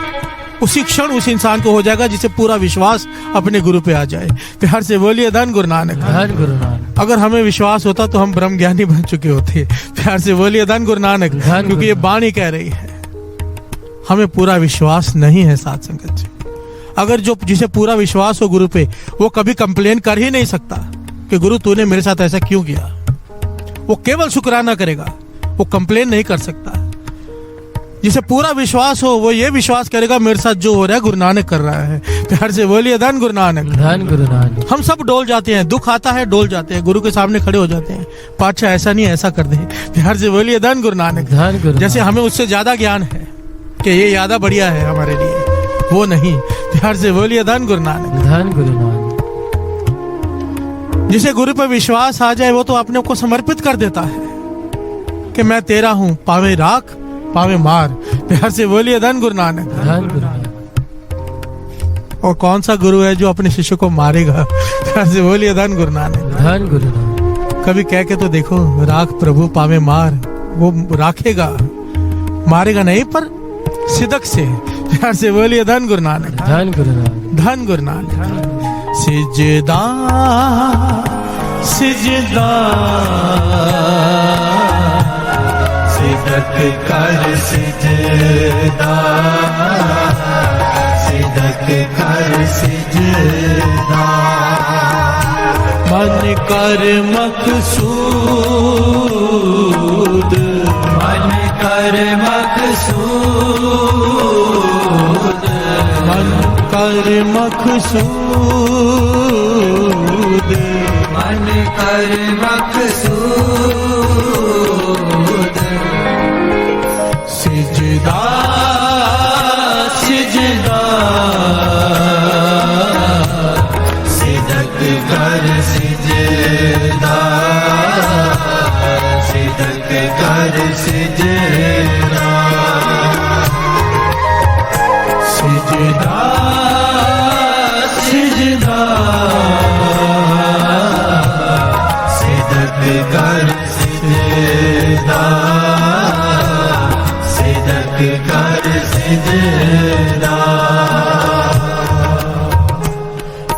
उसी क्षण उस इंसान को हो जाएगा जिसे पूरा विश्वास अपने गुरु पे आ जाए। प्यार से बोलिए धन गुरु नानक। धन गुरु नानक। अगर हमें विश्वास होता तो हम ब्रह्म ज्ञानी बन चुके होते। प्यार से बोलिए धन गुरु नानक। क्योंकि ये बाणी कह रही है, हमें पूरा विश्वास नहीं है साथ संगत जी। अगर जो जिसे पूरा विश्वास हो गुरु पे, वो कभी कंप्लेन कर ही नहीं सकता कि गुरु तूने मेरे साथ ऐसा क्यों किया। वो केवल शुक्राना करेगा, वो कंप्लेन नहीं कर सकता। जिसे पूरा विश्वास हो वो ये विश्वास करेगा मेरे साथ जो हो रहा है गुरु नानक कर रहा है। प्यार से बोलिए धन गुरु नानक। धन गुरु नानक। हम सब डोल जाते हैं, दुख आता है डोल जाते हैं, गुरु के सामने खड़े हो जाते हैं, पातशाह ऐसा नहीं ऐसा कर दे। प्यार से बोलिए धन गुरु नानक। धन गुरु। जैसे हमें उससे ज्यादा ज्ञान है कि ये ज्यादा बढ़िया है हमारे लिए, वो नहीं। प्यार से बोलिए धन गुरु नानक। धन गुरु नानक। जिसे गुरु पर विश्वास आ जाए वो तो अपने को समर्पित कर देता है कि मैं तेरा हूं, पावे राख पावे मार। प्यार से बोलिए धन गुरु नानक। धन गुरु नानक। और कौन सा गुरु है जो अपने शिष्य को मारेगा। प्यार से बोलिए धन गुरु नानक। धन गुरु नानक। कभी कह के तो देखो, राख प्रभु पावे मार, वो राखेगा, मारेगा नहीं पर सिदक से। प्यार से बोलिए धन गुरु नानक। धन गुरु नानक। धन गुरु नानक। सिजदा सिजदा सिदक कर सिजदा, सिदक कर सिजदा, मन कर मकसूद, मन कर मकसूद, मन कर मकसूद, मन कर मकसूद। सिजदा सिजदा सिदक कर सिजदा, सिदक कर सिजदा, सिजदा सिजदा सिदक कर सिजदा, सिदक कर सिजदा।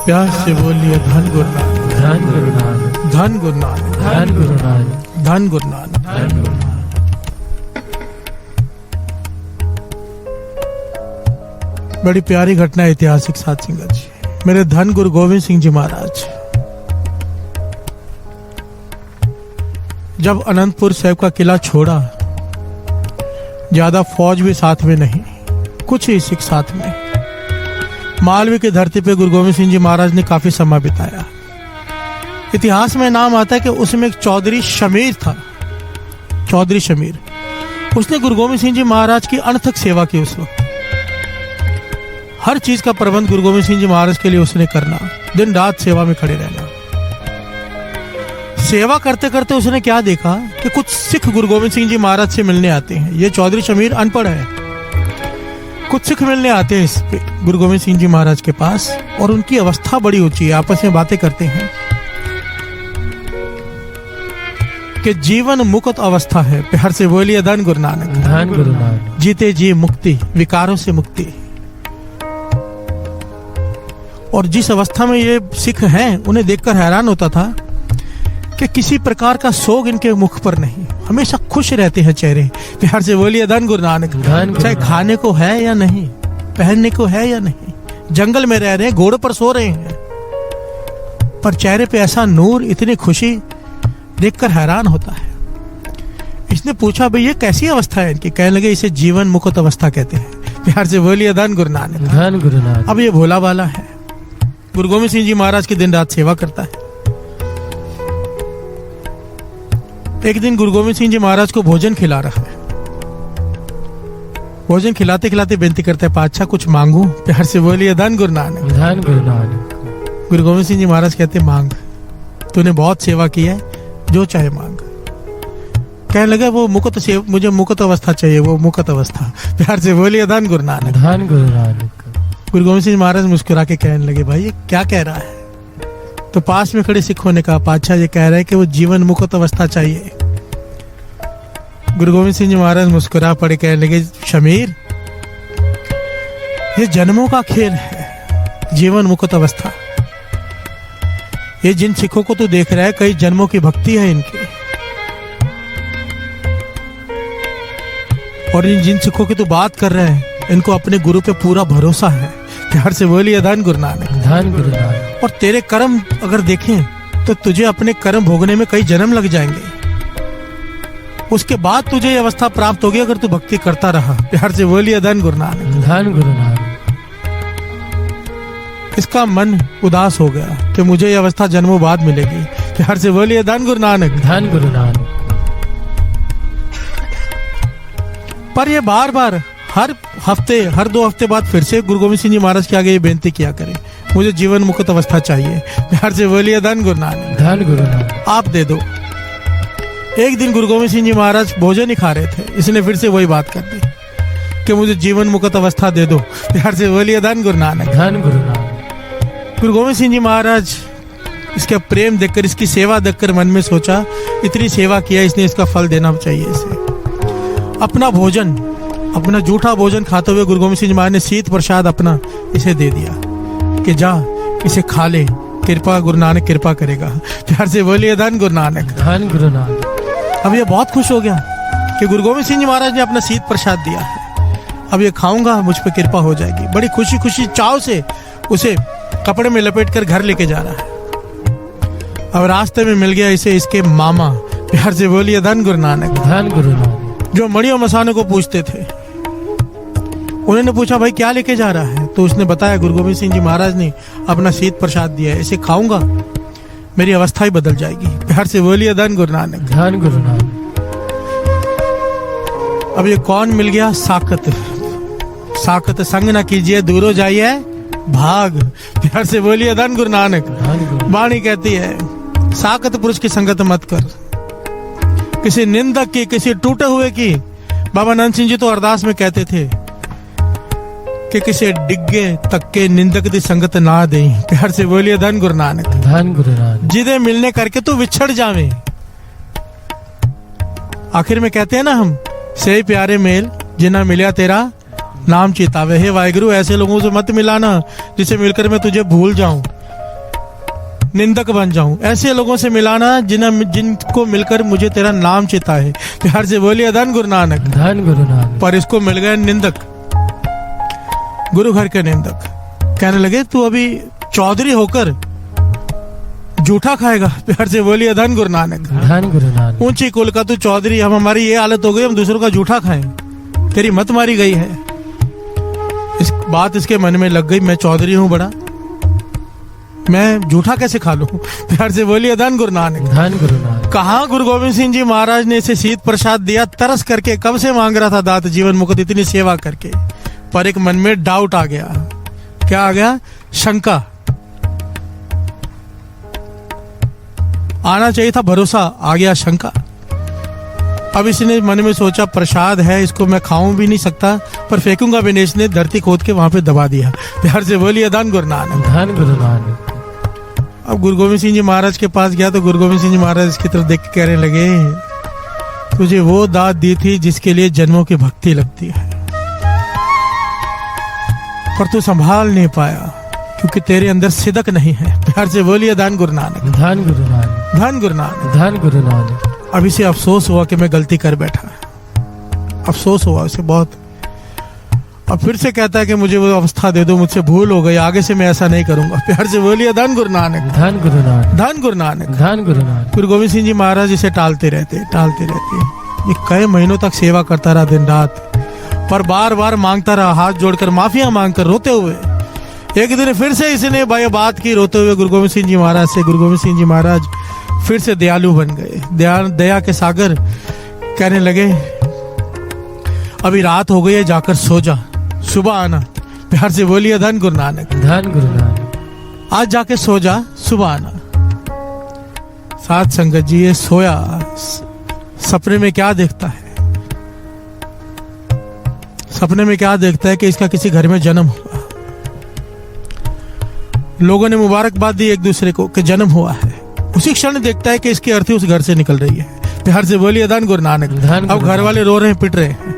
प्यार से बोलिए धन गुरु नानक। धन गुरु नानक। धन गुरु नानक। धन गुरु नानक। धन गुरु नानक। धन गुरु नानक। बड़ी प्यारी घटना ऐतिहासिक साथ संगत जी। मेरे धन गुरु गोविंद सिंह जी महाराज जब अनंतपुर साहिब का किला छोड़ा, ज्यादा फौज भी साथ में नहीं, कुछ ही सिख साथ में, मालवी की धरती पे गुरु गोविंद सिंह जी महाराज ने काफी समय बिताया। इतिहास में नाम आता है कि उसमें एक चौधरी शमीर था। चौधरी शमीर, उसने गुरु गोविंद सिंह जी महाराज की अनथक सेवा की। उस वक्त हर चीज का प्रबंध गुरु गोविंद सिंह जी महाराज के लिए उसने करना, दिन रात सेवा में खड़े रहना। सेवा करते करते उसने क्या देखा कि कुछ सिख गुरु गोविंद सिंह जी महाराज से मिलने आते हैं। ये चौधरी शमीर अनपढ़ है। कुछ सिख मिलने आते हैं इस गुरु गोविंद सिंह जी महाराज के पास, और उनकी अवस्था बड़ी ऊंची है, आपस में बातें करते हैं कि जीवन मुक्त अवस्था है। प्यार से बोलिए धन गुरु नानक। धन गुरु नानक। जीते जी मुक्ति, विकारों से मुक्ति। और जिस अवस्था में ये सिख हैं, उन्हें देखकर हैरान होता था कि किसी प्रकार का सोग इनके मुख पर नहीं, हमेशा खुश रहते हैं चेहरे। प्यार से बोलिए धन गुरु नानक। चाहे खाने को है या नहीं, पहनने को है या नहीं, जंगल में रह रहे हैं, घोड़े पर सो रहे हैं, पर चेहरे पे ऐसा नूर, इतनी खुशी देखकर हैरान होता है। इसने पूछा भाई ये कैसी अवस्था है इनकी? कहने लगे इसे जीवन मुक्त अवस्था कहते हैं। प्यार से बोलिए धन गुरु नानक। धन गुरु नानक। अब ये भोला वाला है, गुरु गोविंद सिंह जी महाराज की दिन रात सेवा करता है। एक दिन गुरु गोविंद सिंह जी महाराज को भोजन खिला रहा है। भोजन खिलाते खिलाते बेनती करता है, पातशाह कुछ मांगू? प्यार से बोलिए धन गुरु नानक। धन गुरु नानक। गुरु गोविंद सिंह जी महाराज कहते मांग, तूने बहुत सेवा की है, जो चाहे मांग। कहने लगा वो मुक्त से, मुझे मुक्त अवस्था चाहिए, वो मुक्त अवस्था। प्यार से बोलिए धन गुरु नानक। धन गुरु नानक। गुरु गोविंद सिंह महाराज मुस्कुरा के कहने लगे, भाई ये क्या कह रहा है? तो पास में खड़े सिखों ने कहा, पातशाह ये कह रहा है कि वो जीवन मुक्त अवस्था चाहिए। गुरु गोविंद सिंह जी महाराज मुस्कुरा पड़े, कहने लगे, शमीर ये जन्मों का खेल है, जीवन मुक्त अवस्था। ये जिन सिखों को तू देख रहा है, कई जन्मों की भक्ति है इनकी, और इन जिन सिखों की तू बात कर रहे हैं, इनको अपने गुरु पे पूरा भरोसा है। प्यार से बोलिए धन गुरु नानक, धन गुरु नानक। और तेरे कर्म अगर देखें तो तुझे अपने कर्म भोगने में कई जन्म लग जाएंगे, उसके बाद तुझे ये अवस्था प्राप्त होगी अगर तू भक्ति करता रहा। प्यार से बोलिए धन गुरु नानक, धन गुरु नानक। इसका मन उदास हो गया कि मुझे ये अवस्था जन्मों बाद मिलेगी। प्यार से बोलिए धन गुरु नानक, धन गुरु नानक। पर ये बार बार हर हफ्ते, हर 2 हफ्ते बाद फिर से गुरु गोविंद सिंह जी महाराज के आगे ये बेनती किया करें, मुझे जीवन मुक्त अवस्था चाहिए। प्यार से बोलिए धन गुरु नानक, धन गुरु नानक। आप दे दो। एक दिन गुरु गोविंद सिंह जी महाराज भोजन ही खा रहे थे, इसने फिर से वही बात कर दी कि मुझे जीवन मुक्त अवस्था दे दो। प्यार से बोलिए धन गुरु नानक, धन गुरु नानक। गुरु गोविंद सिंह जी महाराज इसका प्रेम देखकर, इसकी सेवा देखकर मन में सोचा, इतनी सेवा किया इसने, इसका फल देना चाहिए इसे। अपना भोजन, अपना जूठा भोजन खाते हुए गुरु गोविंद सिंह जी महाराज ने शीत प्रसाद अपना इसे दे दिया कि जा इसे खा ले, कृपा गुरु नानक कृपा करेगा। प्यार से बोलिए धन गुरु नानक, धन गुरु नानक। अब ये बहुत खुश हो गया कि गुरु गोविंद सिंह जी महाराज ने अपना शीत प्रसाद दिया है, अब ये खाऊंगा मुझ पर कृपा हो जाएगी। बड़ी खुशी खुशी चाव से उसे कपड़े में लपेट कर घर लेके जा रहा है। अब रास्ते में मिल गया इसे इसके मामा। प्यार से बोलिए धन गुरु नानक, धन गुरु नानक। जो मणि और मसाने को पूछते थे। उन्होंने पूछा, भाई क्या लेके जा रहा है? तो उसने बताया, गुरु गोविंद सिंह जी महाराज ने अपना शीत प्रसाद दिया है, इसे खाऊंगा मेरी अवस्था ही बदल जाएगी। प्यार से बोलिए धन गुरु नानक, धन गुरु नानक। अब ये कौन मिल गया? साकत। साकत संग ना कीजिए, दूर हो जाइए भाग। प्यार से बोलिए धन गुरु नानक। धन गुरु। वाणी कहती है, साकत पुरुष की संगत मत कर, किसी निंदक की, किसी टूटे हुए की। बाबा नंद सिंह जी तो अरदास में कहते थे कि किसी डिग्गे तक्के निंदक दी संगत ना दे। प्यार से बोलिए धन गुरु नानक, धन गुरु नानक। जिदे मिलने करके तू विछड़ जावे। आखिर में कहते हैं ना हम, से प्यारे मेल जिन्ना मिलिया तेरा नाम चितावे। हे वाहिगुरु, ऐसे लोगों से मत मिलाना जिसे मिलकर मैं तुझे भूल जाऊं, निंदक बन जाऊं। ऐसे लोगों से मिलाना जिनको मिलकर मुझे तेरा नाम चिता है। प्यार से बोलिए धन गुरु नानक, धन गुरु नानक। पर इसको मिल गए निंदक, गुरु घर के निंदक। कहने लगे, तू अभी चौधरी होकर जूठा खाएगा। प्यार से बोलिए धन गुरु नानक, धन गुरु नानक। ऊंची कुल का तू चौधरी, हम हमारी ये हालत हो गई, हम दूसरों का जूठा खाएं, तेरी मत मारी गई है। इस बात इसके मन में लग गई, मैं चौधरी हूं बड़ा, मैं जूठा कैसे खा लूं। प्यार से बोलिए धन गुरु नानक, धन गुरु नानक। कहा गुरु गोविंद सिंह जी महाराज ने इसे शीत प्रसाद दिया, तरस करके कब से मांग रहा था दात जीवन मुक्त, इतनी सेवा करके। पर एक मन में डाउट आ गया। क्या आ गया? शंका। आना चाहिए था भरोसा, आ गया शंका। अब इसने मन में सोचा, प्रसाद है, इसको मैं खाऊं भी नहीं सकता, पर फेंकूंगा भी नहीं। इसने धरती खोद के वहां पे दबा दिया। प्यार से बोलिए धन गुरु नानक, धन गुरु नानक। अब गुरु गोविंद सिंह जी महाराज के पास गया तो गुरु गोविंद सिंह जी महाराज इसकी तरफ देख के कहने लगे, तुझे वो दात दी थी जिसके लिए जन्मों की भक्ति लगती है, पर तू संभाल नहीं पाया क्योंकि तेरे अंदर सिदक नहीं है। प्यार से बोलिए धन गुरु नानक, धन गुरु नानक। धन गुरु नानक। धन गुरु नानक। अब इसे अफसोस हुआ कि मैं गलती कर बैठा, अफसोस हुआ उसे बहुत। अब फिर से कहता है कि मुझे वो अवस्था दे दो, मुझसे भूल हो गई, आगे से मैं ऐसा नहीं करूंगा। प्यार से बोलिए धन गुरु नानक, धन गुरु नानक। धन गुरु नानक। धन गुरु नानक। गुरु गोविंद सिंह जी महाराज इसे टालते रहते। ये कई महीनों तक सेवा करता रहा दिन रात, पर बार बार मांगता रहा, हाथ जोड़कर माफिया मांगकर रोते हुए। एक दिन फिर से इसने भाई बात की रोते हुए गुरु गोविंद सिंह जी महाराज से। गुरु गोविंद सिंह जी महाराज फिर से दयालु बन गए, दया के सागर। कहने लगे, अभी रात हो गई है, जाकर सो जा, सुबह आना। प्यार से बोलिए धन गुरु नानक, धन गुरु नानक। आज जाके सो जा, सुबह आना। साथ संगत जी, ये सोया, सपने में क्या देखता है? सपने में क्या देखता है कि इसका किसी घर में जन्म हुआ, लोगों ने मुबारकबाद दी एक दूसरे को कि जन्म हुआ है। उसी क्षण देखता है कि इसकी अर्थी उस घर से निकल रही है। प्यार से बोलिए धन गुरु नानक। अब घर वाले रो रहे हैं, पिट रहे हैं।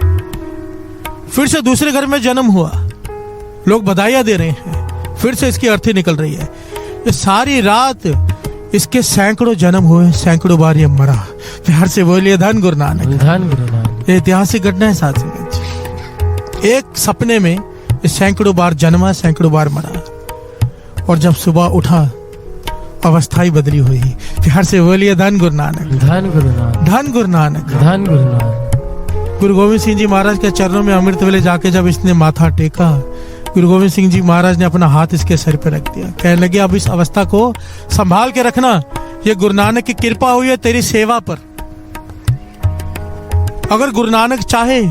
फिर से दूसरे घर में जन्म हुआ, लोग बधाइयां दे रहे हैं, फिर से इसकी अर्थी निकल रही है। ये सारी रात इसके सैकड़ों जन्म हुए, सैकड़ों बार ये मरा। प्यार से बोलिए धन गुरु नानक। धन गुरु नानक। ये ऐतिहासिक घटना है साथ में। एक सपने में ये सैकड़ों बार जन्मा, सैकड़ों बार मरा, और जब सुबह उठा अवस्था ही बदली हुई। प्यार से बोलिए धन गुरु नानक। धन गुरु नानक। धन गुरु नानक। धन गुरु नानक। गुरु गोविंद सिंह जी महाराज के चरणों में अमृत वेले जाके जब इसने माथा टेका, गुरु गोविंद सिंह जी महाराज ने अपना हाथ इसके सर पे रख दिया। कहने लगे अब इस अवस्था को संभाल के रखना, ये गुरु नानक की कृपा हुई है तेरी सेवा पर। अगर गुरु नानक चाहे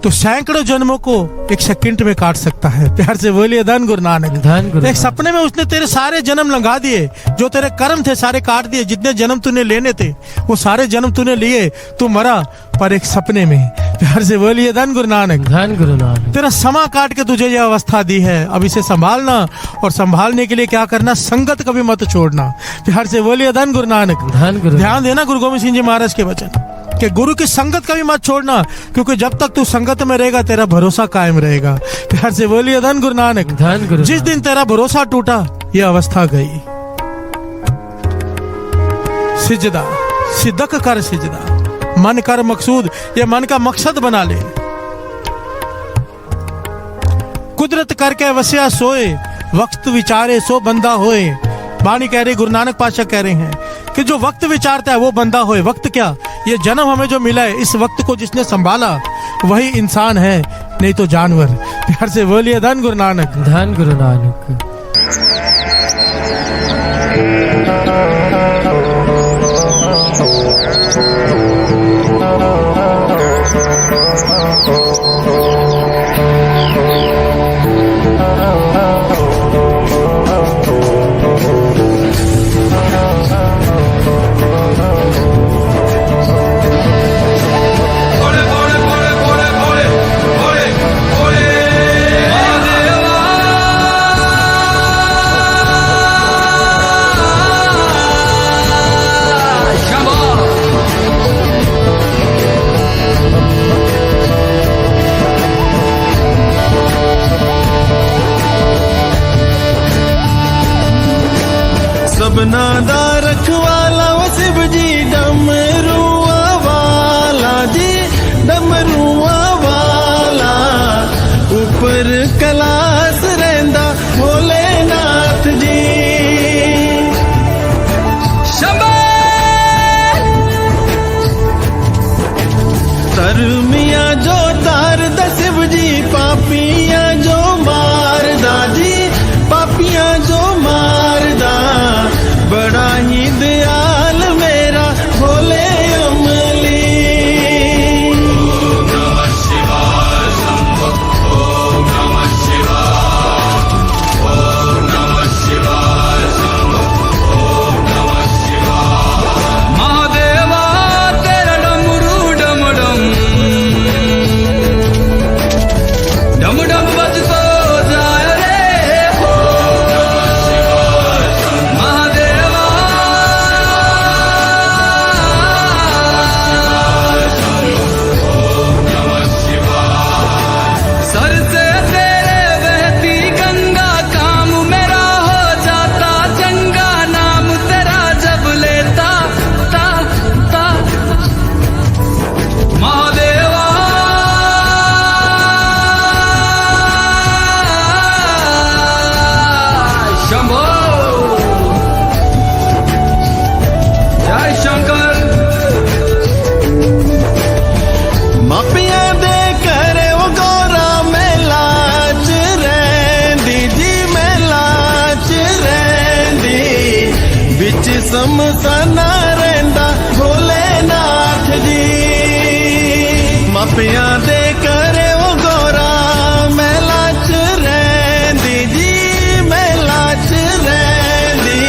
तो सैकड़ों जन्मों को एक सेकंड में काट सकता है। प्यार से बोलिए धन गुरु नानक। धन गुरु एक सपने में उसने तेरे सारे जन्म लंघा दिए, जो तेरे कर्म थे सारे काट दिए। जितने जन्म तूने लेने थे वो सारे जन्म तूने लिए, तू मरा पर एक सपने में। प्यार से बोलिए धन गुरु नानक। धन गुरु नानक। तेरा समा काट के तुझे यह अवस्था दी है, अब इसे संभालना, और संभालने के लिए क्या करना, संगत कभी मत छोड़ना। प्यार से बोलिए धन गुरु नानक। धन गुरु। ध्यान देना गुरु गोविंद सिंह जी महाराज के वचन कि गुरु की संगत कभी मत छोड़ना, क्योंकि जब तक तू संगत में रहेगा तेरा भरोसा कायम रहेगा। प्यार से बोलिए धन गुरु नानक। धन गुरु। जिस दिन तेरा भरोसा टूटा ये अवस्था गई। सिजदा सिद्दक कर सिजदा, मन कर मकसूद, ये मन का मकसद बना ले। कुदरत करके वसिया सोए, वक्त विचारे सो बंदा होए। बानी कह रही, गुरु नानक पातशाह कह रहे हैं कि जो वक्त विचारता है वो बंदा होए। वक्त क्या, ये जन्म हमें जो मिला है, इस वक्त को जिसने संभाला वही इंसान है, नहीं तो जानवर। प्यार से बोलिए धन गुरु नानक। धन गुरु नानक। सबना दा रखवाला वो शिव जी, डमरुआ वाला जी, डमरुआ वाला। ऊपर कैलाश रहंदा भोलेनाथ जी। धर्मिया जो तार दा शिव जी, पापिया जो मार दा जी, पापिया जो मार दा। बड़ा ही दयाल मेरा भोले अमली। ओम नमः शिवाय शंभो, ओम नमः शिवाय, ओम नमः शिवाय शंभो, ओम नमः शिवाय। महादेवा तेरा डमरू डम डम, डम डम बजतो जाए रे। ओम नमः शिवाय महादेवा। ओम नमः शिवाय। सर से तेरे बहती गंगा, काम मेरा हो जाता चंगा। नाम तेरा जब लेता ता ता महादेवा। शंभो जय शंकर। मापिया दे करे वो गौरा मेला च रैंदी जी, मेला च रैंदी। बिच समसाना रैंदा भोलेनाथ जी। मापिया दे करे वो गौरा मेला च रैंदी जी, मेला च रैंदी।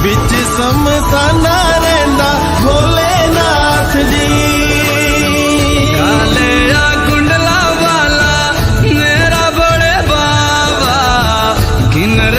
बिच समसाना रैंदा भोलेनाथ जी। कालिया कुंडला वाला मेरा बड़े बाबा, किन्नर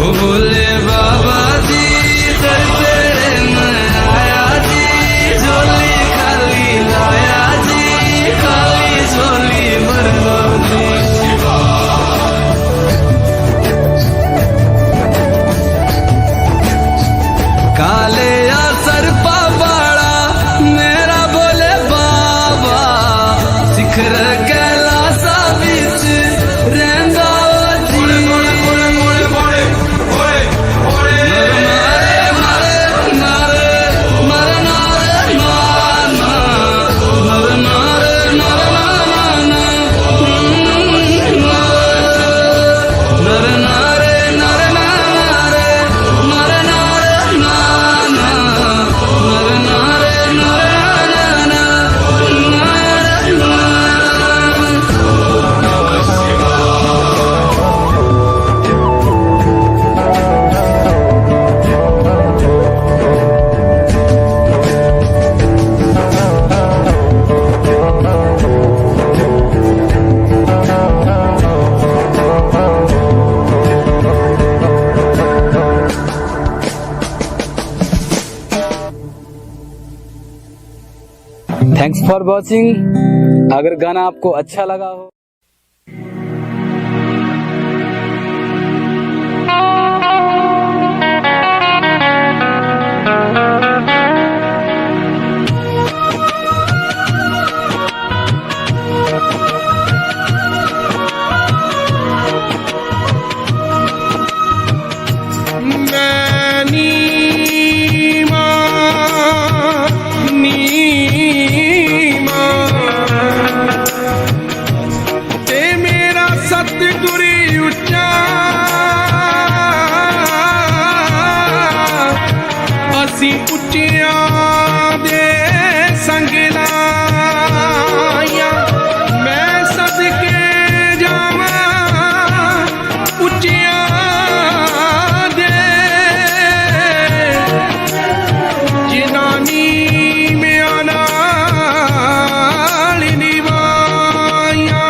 भोले बाबा जी दर तेरे मैं आया जी, झोली खाली लाया जी, खाली झोली भर लो जी। काले या सरपा बाड़ा मेरा भोले बाबा, शिखर कैलासा बिच रहंदा जी। Thanks for watching. अगर गाना आपको अच्छा लगा हो ਉੱਚਿਆਂ ਦੇ ਸੰਗ ਲਾਇਆ, ਮੈਂ ਸਦਕੇ ਜਾਵਾਂ ਉੱਚਿਆਂ ਦੇ, ਜਿਨ੍ਹਾਂ ਨੀਵਿਆਂ ਨਾਲ ਨਿਭਾਇਆ।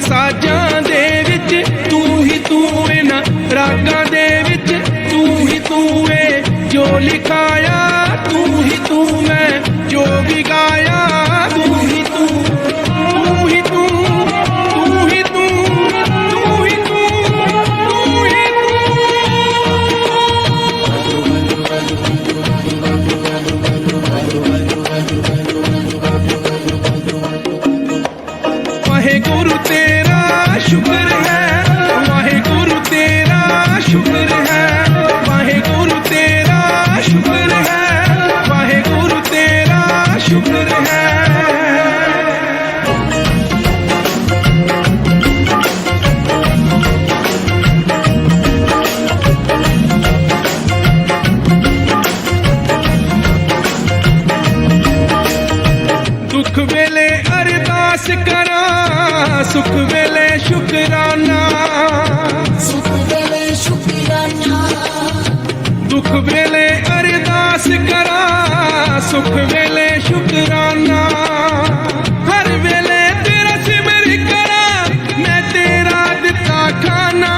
ਸਾਜ਼ਾਂ ਦੇ ਵਿੱਚ ਤੂੰ ਹੀ ਤੂੰ ਏ, ਨਾ ਰਾਗਾਂ ਦੇ ਵਿੱਚ ਤੂੰ ਹੀ ਤੂੰ ਏ, ਜੋ ਲਿਖਾਇਆ ਤੂੰ ਹੀ ਤੂੰ, ਮੈਂ ਜੋ ਵੀ ਗਾਇਆ ਤੂੰ ਹੀ ਤੂੰ, ਤੂੰ ਹੀ ਤੂੰ, ਤੂੰ ਹੀ ਤੂੰ, ਤੂੰ ਹੀ ਤੂੰ, ਤੂੰ ਹੀ ਵਾਹਿਗੁਰੂ ਤੇਰਾ ਸ਼ੁਕਰ ਹੈ, ਵਾਹਿਗੁਰੂ ਤੇਰਾ ਸ਼ੁਕਰ ਹੈ, ਵਾਹਿਗੁਰੂ ਤੇਰਾ ਸ਼ੁਕਰ ਹੈ, ਵਾਹਿਗੁਰੂ ਤੇਰਾ ਸ਼ੁਕਰ ਹੈ। ਦੁੱਖ ਵੇਲੇ ਅਰਦਾਸ ਕਰਾਂ, ਸੁਖ ਵੇਲੇ ਸ਼ੁਕਰਾਨਾ, ਸੁਖ ਵੇਲੇ ਸ਼ੁਕਰਾਨਾ, ਦੁੱਖ ਵੇਲੇ दिवस करा सुख वेले शुकराना हर वेले तेरा सिमर करा मैं तेरा दिता खाना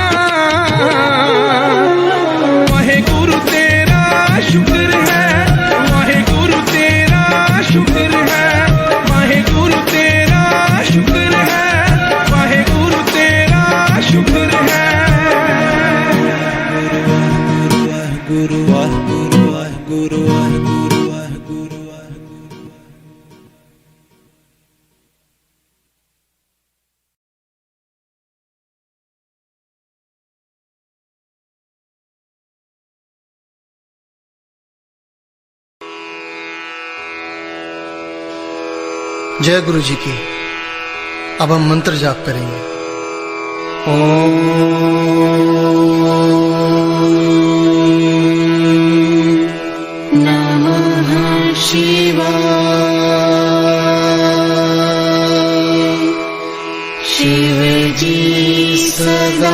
वाहे गुरु तेरा शुक्र है वाहे गुरु तेरा शुक्र है वाहे गुरु तेरा शुक्र है वाहे गुरु तेरा शुक्र है गुरु वाह गुरु वाह गुरु वाह गुरु वाह गुरु वाह। जय गुरु जी की। अब हम मंत्र जाप करेंगे। नमः शिवाय। शिव जी सदा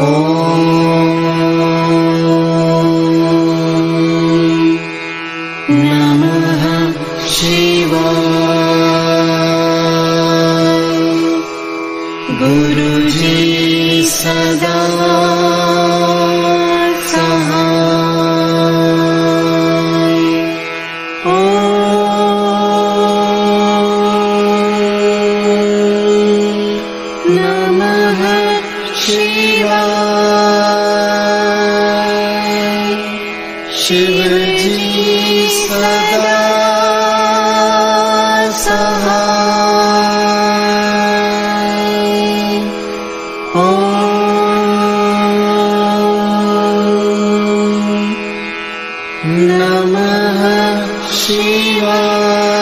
ओम शिवाय शिव जी सदा सहाय ओम नमः शिवाय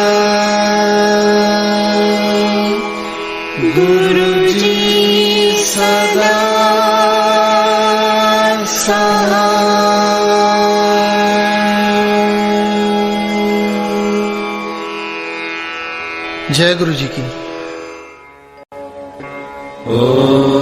गुरु जी सदा सहाय। जय गुरु जी की। ओम